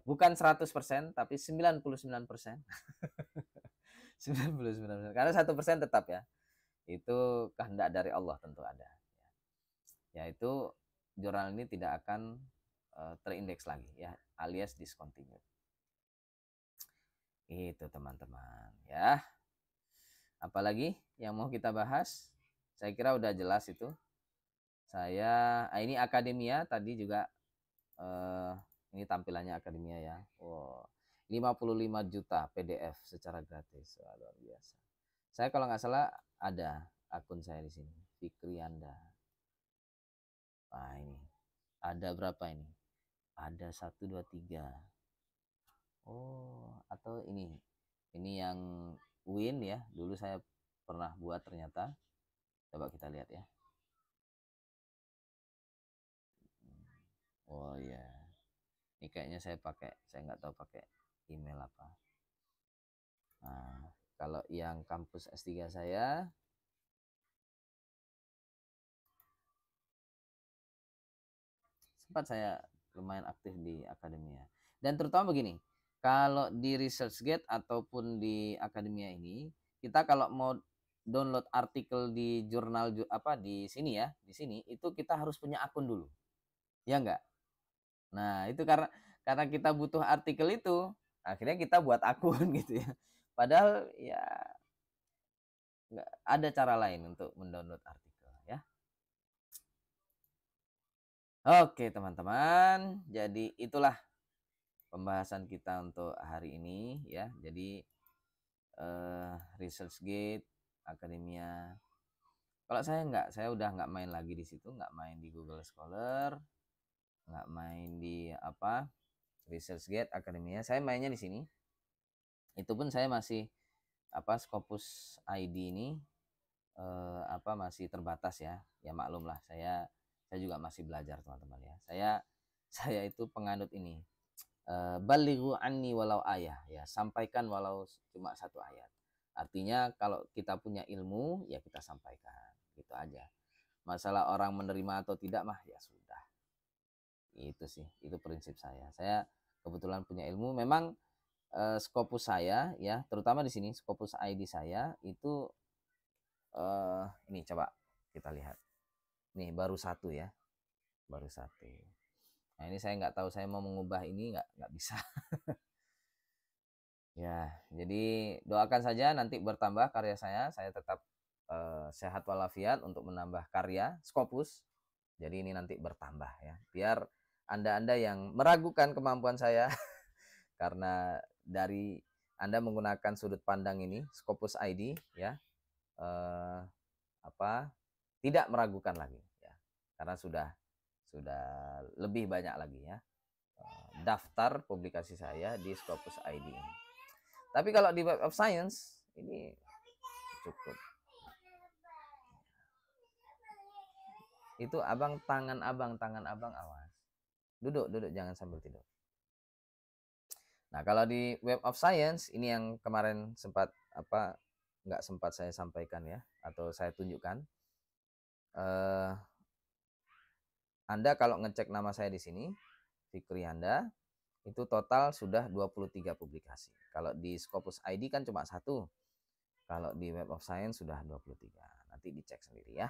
bukan 100% tapi 99%. 99%. Karena 1% tetap ya. Itu kehendak dari Allah tentu ada. Yaitu jurnal ini tidak akan terindeks lagi ya, alias discontinued. Itu teman-teman ya. Apalagi yang mau kita bahas? Saya kira udah jelas itu. Ini akademia tadi juga ini tampilannya akademia ya. Wow, 55 juta PDF secara gratis. Wah, luar biasa. Saya kalau nggak salah ada akun saya di sini, Fikri Anda. Nah, ini ada berapa ini? Ada 1, 2, 3. Oh, atau ini yang Win ya. Dulu saya pernah buat ternyata. Coba kita lihat ya. Oh iya. Ini kayaknya saya nggak tahu pakai email apa. Nah, kalau yang kampus S3 saya sempat saya lumayan aktif di akademia. Dan terutama begini, kalau di ResearchGate ataupun di akademia ini, kita kalau mau download artikel di jurnal di sini ya, di sini itu kita harus punya akun dulu. Ya enggak? Nah, itu karena kita butuh artikel itu, akhirnya kita buat akun gitu ya. Padahal ya nggak ada cara lain untuk mendownload artikel ya. Oke teman-teman, jadi itulah pembahasan kita untuk hari ini ya. Jadi ResearchGate, akademia. Kalau saya udah nggak main lagi di situ, nggak main di Google Scholar, nggak main di ResearchGate, akademia. Saya mainnya di sini. Itu pun saya masih Scopus ID ini masih terbatas ya. Ya maklum lah, saya juga masih belajar teman-teman ya. Saya itu penganut ini. Balighu anni walau ayah ya, sampaikan walau cuma 1 ayat. Artinya kalau kita punya ilmu ya kita sampaikan, gitu aja. Masalah orang menerima atau tidak mah ya sudah. Itu sih, itu prinsip saya. Saya kebetulan punya ilmu, memang Scopus saya ya, terutama di sini Scopus ID saya itu ini coba kita lihat. Nih baru 1 ya. Baru 1. Nah, ini saya nggak tahu saya mau mengubah ini nggak bisa. Ya, jadi doakan saja nanti bertambah karya saya tetap sehat walafiat untuk menambah karya Scopus. Jadi ini nanti bertambah ya. Biar Anda-Anda yang meragukan kemampuan saya karena dari Anda menggunakan sudut pandang ini Scopus ID ya, tidak meragukan lagi ya. Karena sudah lebih banyak lagi ya daftar publikasi saya di Scopus ID ini. Tapi kalau di Web of Science ini cukup. Itu tangan abang awas. Duduk jangan sambil tidur. Nah, kalau di Web of Science ini yang kemarin nggak sempat saya sampaikan ya, atau saya tunjukkan. Anda kalau ngecek nama saya di sini, Fikri Anda, itu total sudah 23 publikasi. Kalau di Scopus ID kan cuma 1. Kalau di Web of Science sudah 23. Nanti dicek sendiri ya.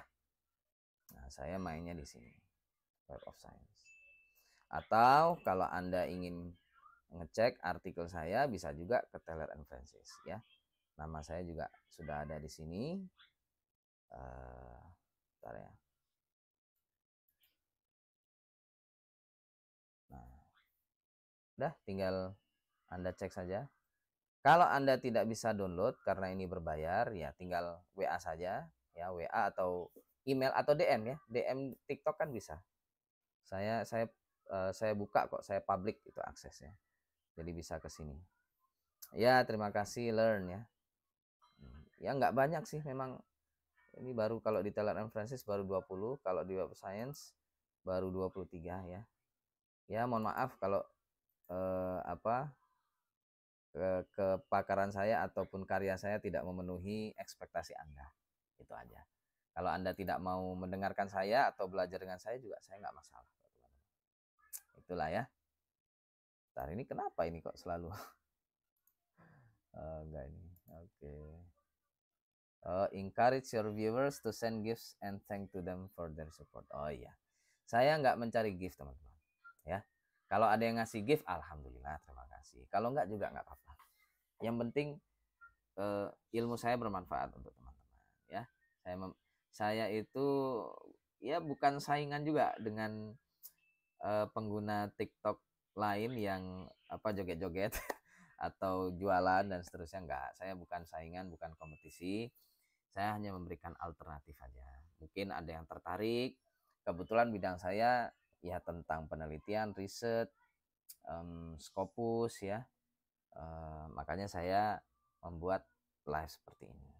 Nah, saya mainnya di sini. Web of Science. Atau kalau Anda ingin ngecek artikel saya bisa juga ke Teller and Francis ya. Nama saya juga sudah ada di sini. Bentar ya. Nah, udah tinggal Anda cek saja. Kalau Anda tidak bisa download karena ini berbayar, ya tinggal WA saja, ya WA atau email atau DM ya. DM TikTok kan bisa. Saya buka kok, saya public itu aksesnya. Jadi bisa ke sini. Ya, terima kasih Learn ya. Ya nggak banyak sih memang Ini baru kalau di Taylor and Francis baru 20, kalau di Web of Science baru 23 ya. Ya mohon maaf kalau apa kepakaran saya ataupun karya saya tidak memenuhi ekspektasi Anda. Itu aja. Kalau Anda tidak mau mendengarkan saya atau belajar dengan saya juga saya nggak masalah. Itulah ya. Ntar ini kenapa ini kok selalu enggak ini. Oke. Encourage your viewers to send gifts and thank to them for their support. Oh iya. Saya nggak mencari gift, teman-teman. Ya. Kalau ada yang ngasih gift, alhamdulillah, terima kasih. Kalau nggak juga nggak apa-apa. Yang penting ilmu saya bermanfaat untuk teman-teman. Ya. Saya itu ya bukan saingan juga dengan pengguna TikTok lain yang apa joget-joget atau jualan dan seterusnya. Enggak, saya bukan saingan, bukan kompetisi. Saya hanya memberikan alternatif aja. Mungkin ada yang tertarik. Kebetulan bidang saya ya tentang penelitian, riset, Scopus ya. Makanya saya membuat live seperti ini.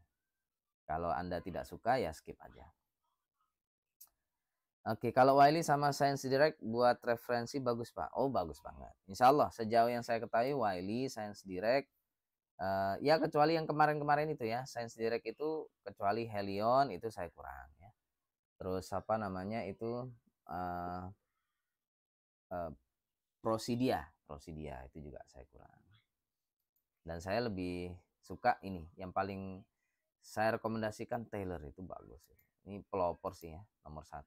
Kalau Anda tidak suka ya skip aja. Oke, kalau Wiley sama Science Direct buat referensi bagus Pak. Oh bagus banget. Insya Allah sejauh yang saya ketahui Wiley, Science Direct, ya kecuali yang kemarin-kemarin itu ya, Science Direct itu kecuali Helion itu saya kurang ya. Terus apa namanya itu uh, uh, Prosidia itu juga saya kurang. Dan saya lebih suka ini, yang paling saya rekomendasikan Taylor itu bagus. Ini pelopor sih ya, nomor 1.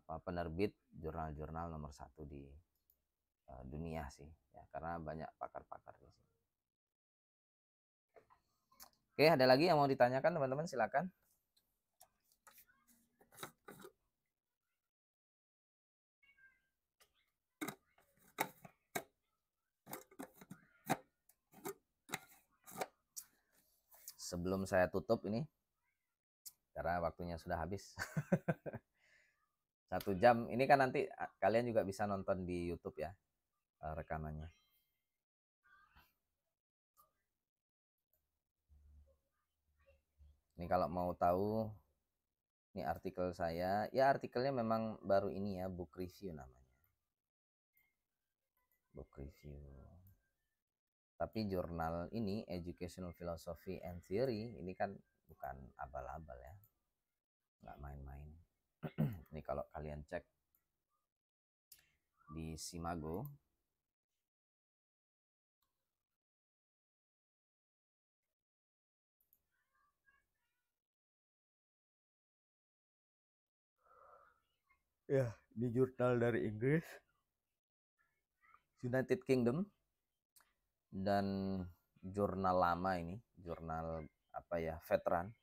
Penerbit jurnal-jurnal nomor 1 di dunia sih ya, karena banyak pakar-pakar di sini. Oke, ada lagi yang mau ditanyakan teman-teman, silakan. Sebelum saya tutup ini karena waktunya sudah habis. 1 jam ini kan nanti kalian juga bisa nonton di YouTube ya rekamannya. Ini kalau mau tahu, ini artikel saya. Ya artikelnya memang baru ini ya, book review namanya. Book review. Tapi jurnal ini, Educational Philosophy and Theory, ini kan bukan abal-abal ya. Nggak main-main. Ini kalau kalian cek di Simago, ya, di jurnal dari Inggris, United Kingdom, dan jurnal lama ini, jurnal apa ya, veteran,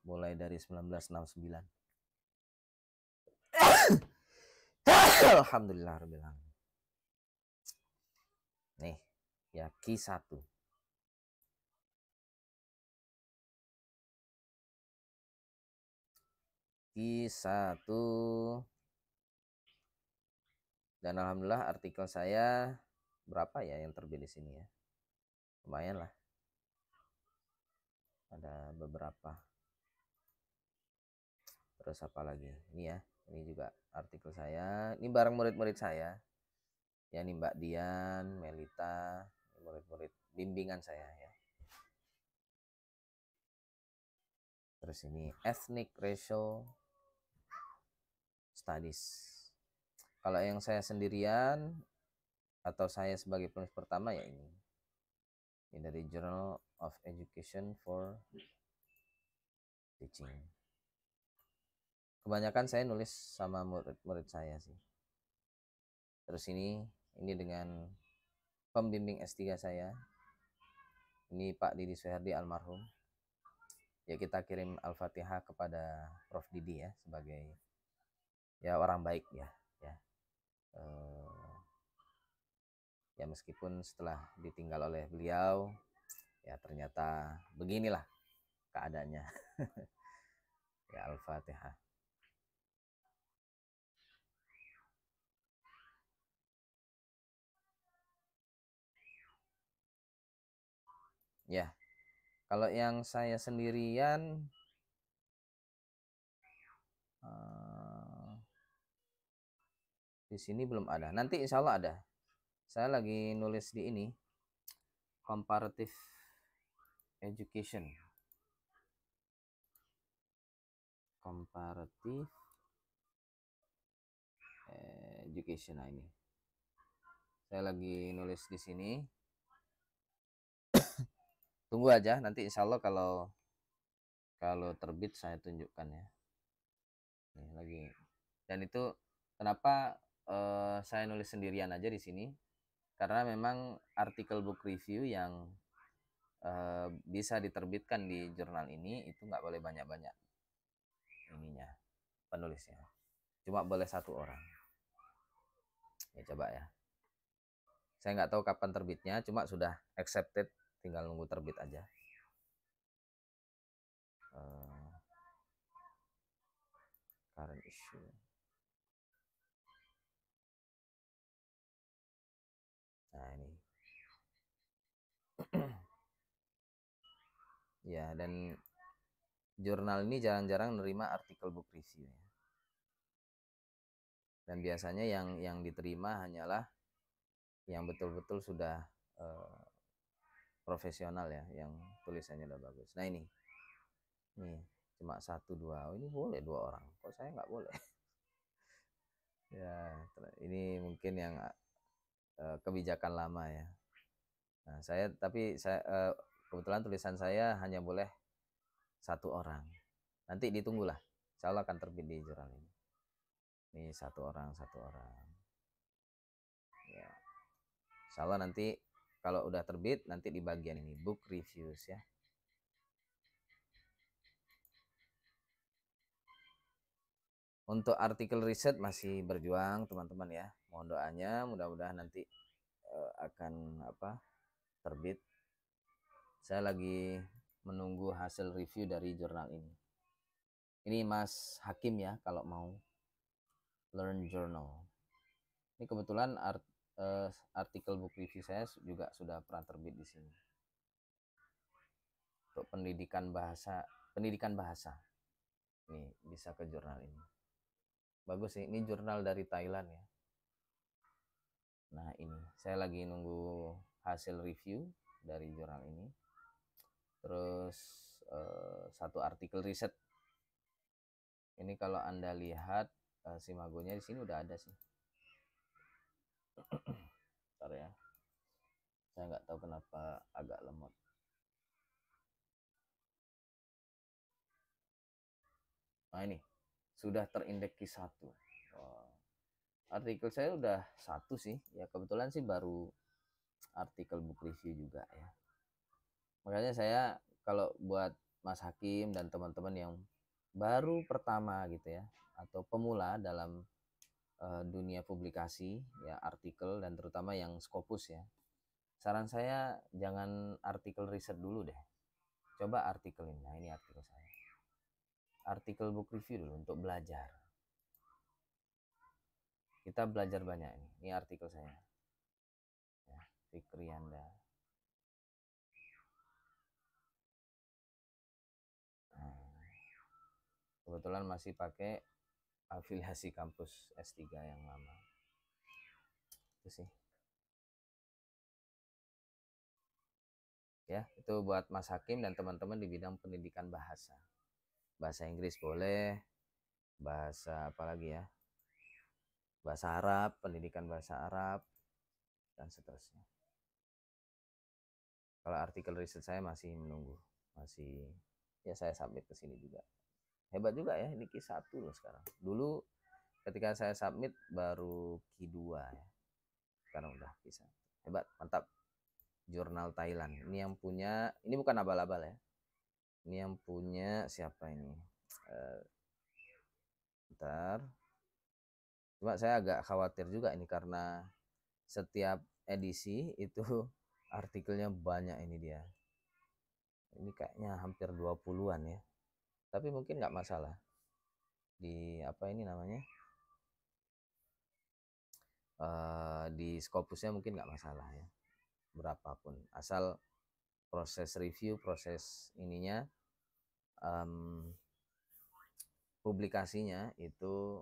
mulai dari 1969. Alhamdulillah rabbil alamin. Nih, ya Q1. Q1. Dan alhamdulillah artikel saya berapa ya yang terbit di sini ya. Lumayan lah. Ada beberapa. Terus apa lagi? Ini ya. Ini juga artikel saya. Ini bareng murid-murid saya. Ya nih Mbak Dian, Melita, murid-murid bimbingan saya ya. Terus ini Ethnic Racial Studies. Kalau yang saya sendirian atau saya sebagai penulis pertama ya ini. Ini dari Journal of Education for Teaching. Kebanyakan saya nulis sama murid-murid saya sih. Terus ini dengan pembimbing S3 saya. Ini Pak Didi Suherdi almarhum. Ya kita kirim Al-Fatihah kepada Prof Didi ya sebagai ya orang baik ya. Ya meskipun setelah ditinggal oleh beliau ya ternyata beginilah keadaannya. Ya Al-Fatihah. Ya, Kalau yang saya sendirian di sini belum ada. Nanti insya Allah ada. Saya lagi nulis di ini comparative education. Comparative education. Nah, ini. Saya lagi nulis di sini. Tunggu aja, nanti insya Allah kalau terbit saya tunjukkan ya. Nih lagi. Dan itu kenapa saya nulis sendirian aja di sini? Karena memang artikel book review yang bisa diterbitkan di jurnal ini itu nggak boleh banyak-banyak ininya penulisnya. Cuma boleh 1 orang. Ya coba ya. Saya nggak tahu kapan terbitnya, cuma sudah accepted, tinggal nunggu terbit aja. Current issue. Nah ini. Ya, dan jurnal ini jarang-jarang nerima artikel book review ya. Dan biasanya yang diterima hanyalah yang betul-betul sudah profesional ya, yang tulisannya udah bagus. Nah ini nih cuma 1 2, oh, ini boleh 2 orang, kok saya nggak boleh? Ya ini mungkin yang kebijakan lama ya. Nah tapi saya kebetulan tulisan saya hanya boleh 1 orang. Nanti ditunggulah, insya Allah akan terbit di jurnal ini. Ini 1 orang 1 orang ya. Insya Allah nanti kalau udah terbit, nanti di bagian ini book reviews ya. Untuk artikel riset masih berjuang teman-teman ya. Mohon doanya, mudah-mudahan nanti akan terbit. Saya lagi menunggu hasil review dari jurnal ini. Ini Mas Hakim ya kalau mau learn journal. Ini kebetulan artikel book review saya juga sudah pernah terbit di sini. Untuk pendidikan bahasa. Nih bisa ke jurnal ini. Bagus sih, ini jurnal dari Thailand ya. Nah ini saya lagi nunggu hasil review dari jurnal ini. Terus 1 artikel riset. Ini kalau Anda lihat simagonya di sini udah ada sih. Bentar ya. Saya nggak tahu kenapa agak lemot. Nah ini sudah terindeks Q1. Wow. Artikel saya udah 1 sih. Ya kebetulan sih baru artikel book review juga ya. Makanya saya kalau buat Mas Hakim dan teman-teman yang baru pertama gitu ya, atau pemula dalam dunia publikasi ya, artikel, dan terutama yang Scopus ya, saran saya jangan artikel riset dulu deh, coba artikel ini. Nah ini artikel saya, artikel book review dulu untuk belajar. Kita belajar banyak ini artikel saya ya, Fikrianda. Nah, kebetulan masih pakai afiliasi kampus S3 yang lama. Itu sih ya, itu buat Mas Hakim dan teman-teman di bidang pendidikan bahasa. Bahasa Inggris boleh, bahasa apa lagi ya, bahasa Arab, pendidikan bahasa Arab, dan seterusnya. Kalau artikel riset saya masih menunggu, masih ya saya submit ke sini juga. Hebat juga ya, ini Q1 loh sekarang. Dulu ketika saya submit baru Q2 ya. Sekarang udah Q1. Hebat, mantap. Jurnal Thailand. Ini yang punya, ini bukan abal-abal ya. Ini yang punya siapa ini? Bentar. Cuma saya agak khawatir juga ini karena setiap edisi itu artikelnya banyak ini dia. Ini kayaknya hampir 20-an ya. Tapi mungkin nggak masalah. Di apa ini namanya? Di Scopusnya mungkin nggak masalah ya. Berapapun. Asal proses review, proses ininya, publikasinya itu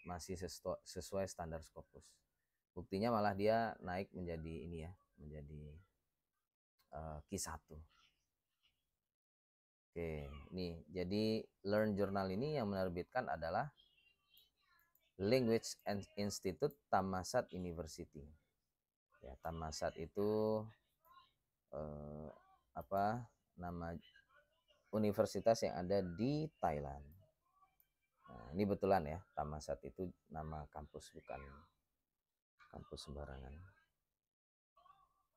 masih sesuai standar Scopus. Buktinya malah dia naik menjadi ini ya, menjadi Q1. Oke, nih jadi Learn Journal ini yang menerbitkan adalah Language Institute Thammasat University. Ya, Thammasat itu nama universitas yang ada di Thailand. Nah, ini betulan ya, Thammasat itu nama kampus, bukan kampus sembarangan.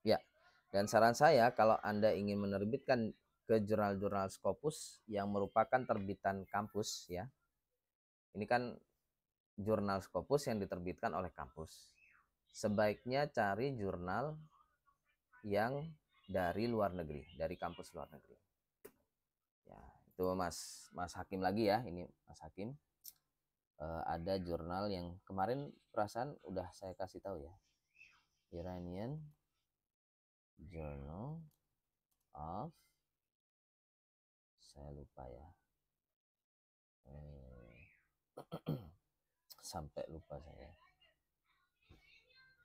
Ya, dan saran saya kalau Anda ingin menerbitkan ke jurnal-jurnal Scopus yang merupakan terbitan kampus ya. Ini kan jurnal Scopus yang diterbitkan oleh kampus. Sebaiknya cari jurnal yang dari luar negeri, dari kampus luar negeri. Ya, itu Mas Hakim lagi ya, ini Mas Hakim. Ada jurnal yang kemarin perasaan udah saya kasih tahu ya. Iranian Journal of, saya lupa ya. Sampai lupa saya.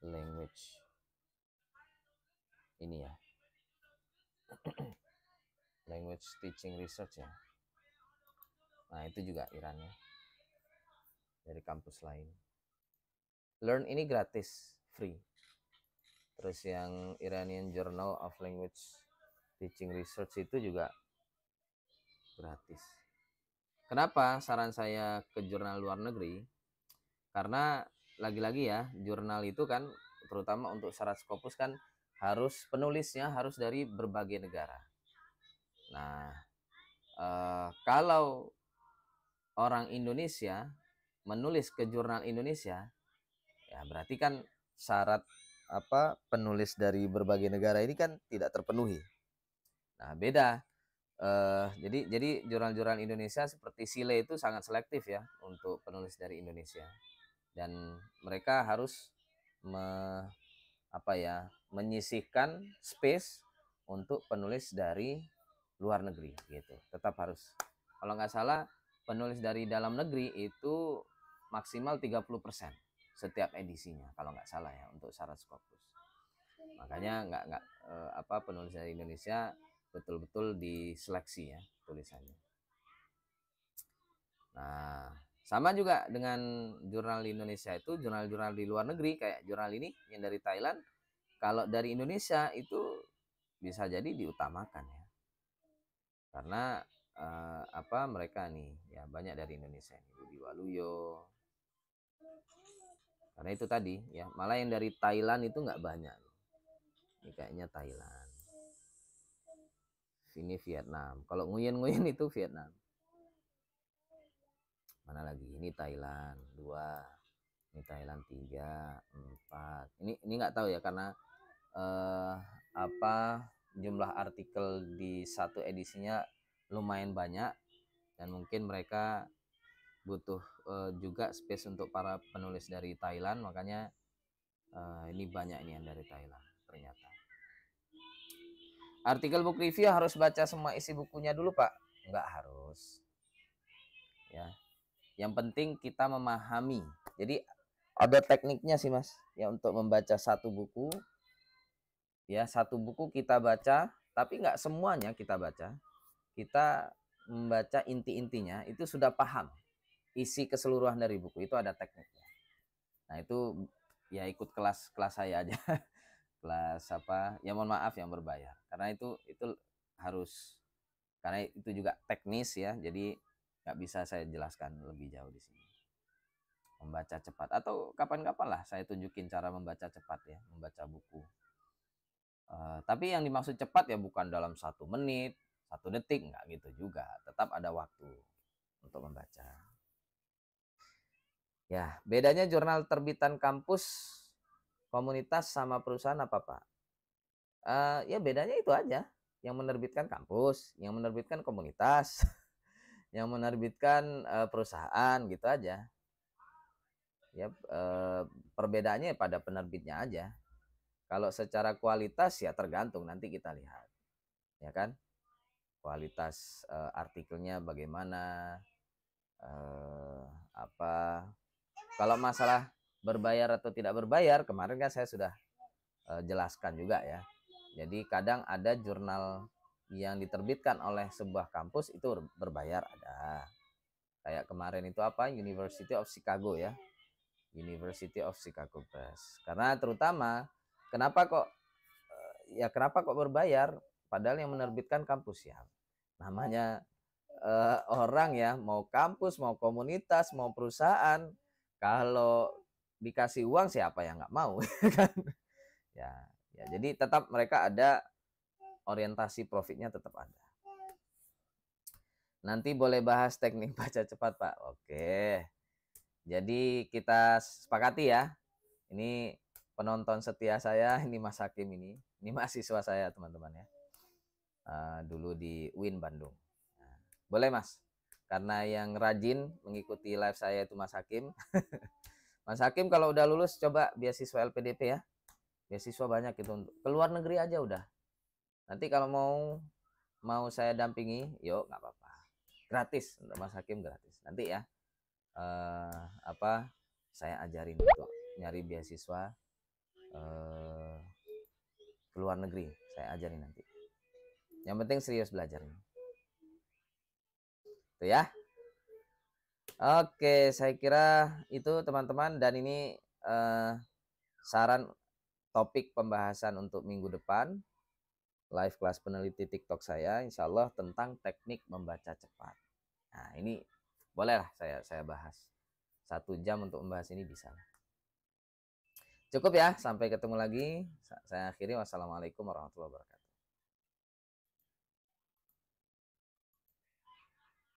Language. Ini ya. Language Teaching Research ya. Nah, itu juga Iran ya. Dari kampus lain. Learn ini gratis, free. Terus yang Iranian Journal of Language Teaching Research itu juga gratis. Kenapa saran saya ke jurnal luar negeri? Karena lagi-lagi ya, jurnal itu kan terutama untuk syarat Scopus kan harus penulisnya harus dari berbagai negara. Nah, kalau orang Indonesia menulis ke jurnal Indonesia, ya berarti kan syarat penulis dari berbagai negara ini kan tidak terpenuhi. Nah, beda. Jadi jurnal-jurnal Indonesia seperti Sile itu sangat selektif ya untuk penulis dari Indonesia, dan mereka harus menyisihkan space untuk penulis dari luar negeri gitu. Tetap harus, kalau nggak salah penulis dari dalam negeri itu maksimal 30% setiap edisinya kalau nggak salah ya untuk syarat Scopus. Makanya nggak penulis dari Indonesia betul-betul diseleksi ya tulisannya. Nah, sama juga dengan jurnal di Indonesia itu, jurnal-jurnal di luar negeri kayak jurnal ini yang dari Thailand, kalau dari Indonesia itu bisa jadi diutamakan ya. Karena mereka nih ya banyak dari Indonesia, Budi Waluyo. Karena itu tadi ya, malah yang dari Thailand itu nggak banyak. Ini kayaknya Thailand. Ini Vietnam. Kalau Nguyen itu Vietnam. Mana lagi? Ini Thailand 2, ini Thailand 3, 4. Ini nggak tahu ya karena jumlah artikel di satu edisinya lumayan banyak dan mungkin mereka butuh juga space untuk para penulis dari Thailand, makanya ini banyak ini yang dari Thailand ternyata. Artikel book review harus baca semua isi bukunya dulu Pak? Enggak harus ya, yang penting kita memahami. Jadi ada tekniknya sih Mas ya untuk membaca satu buku ya. Satu buku kita baca tapi nggak semuanya kita baca, kita membaca inti-intinya itu sudah paham isi keseluruhan dari buku, itu ada tekniknya. Nah itu ya ikut kelas saya aja. Kelas ya mohon maaf yang berbayar, karena itu harus, karena itu juga teknis ya, jadi nggak bisa saya jelaskan lebih jauh di sini. Membaca cepat atau kapan-kapan lah saya tunjukin cara membaca cepat ya, membaca buku. Tapi yang dimaksud cepat ya bukan dalam 1 menit 1 detik, nggak gitu juga, tetap ada waktu untuk membaca. Ya, bedanya jurnal terbitan kampus, komunitas sama perusahaan apa Pak? Ya bedanya itu aja. Yang menerbitkan kampus, yang menerbitkan komunitas, yang menerbitkan perusahaan gitu aja. Ya perbedaannya pada penerbitnya aja. Kalau secara kualitas ya tergantung, nanti kita lihat. ya kan? Kualitas artikelnya bagaimana, apa. Kalau masalah berbayar atau tidak berbayar, kemarin kan saya sudah jelaskan juga ya. Jadi kadang ada jurnal yang diterbitkan oleh sebuah kampus itu berbayar ada. Kayak kemarin itu apa? University of Chicago ya. University of Chicago Press. Karena terutama kenapa kok berbayar padahal yang menerbitkan kampus ya. Namanya orang ya, mau kampus, mau komunitas, mau perusahaan, kalau dikasih uang siapa yang nggak mau kan? Ya, ya jadi tetap mereka ada orientasi profitnya tetap ada. Nanti boleh bahas teknik baca cepat, Pak. Oke. Jadi kita sepakati ya. Ini penonton setia saya, ini Mas Hakim ini. Ini mahasiswa saya, teman-teman ya. Dulu di UIN Bandung. Nah, boleh, Mas. Karena yang rajin mengikuti live saya itu Mas Hakim. Mas Hakim kalau udah lulus coba beasiswa LPDP ya. Beasiswa banyak itu untuk keluar negeri aja udah. Nanti kalau mau saya dampingi, yuk nggak apa-apa. Gratis untuk Mas Hakim gratis. Nanti ya apa saya ajarin untuk nyari beasiswa ke luar negeri. Saya ajarin nanti. Yang penting serius belajarnya. Tuh ya. Oke, saya kira itu teman-teman dan ini saran topik pembahasan untuk minggu depan live kelas peneliti TikTok saya insya Allah tentang teknik membaca cepat. Nah ini bolehlah saya bahas 1 jam untuk membahas ini bisa. Cukup ya, sampai ketemu lagi. Saya akhiri, wassalamualaikum warahmatullahi wabarakatuh.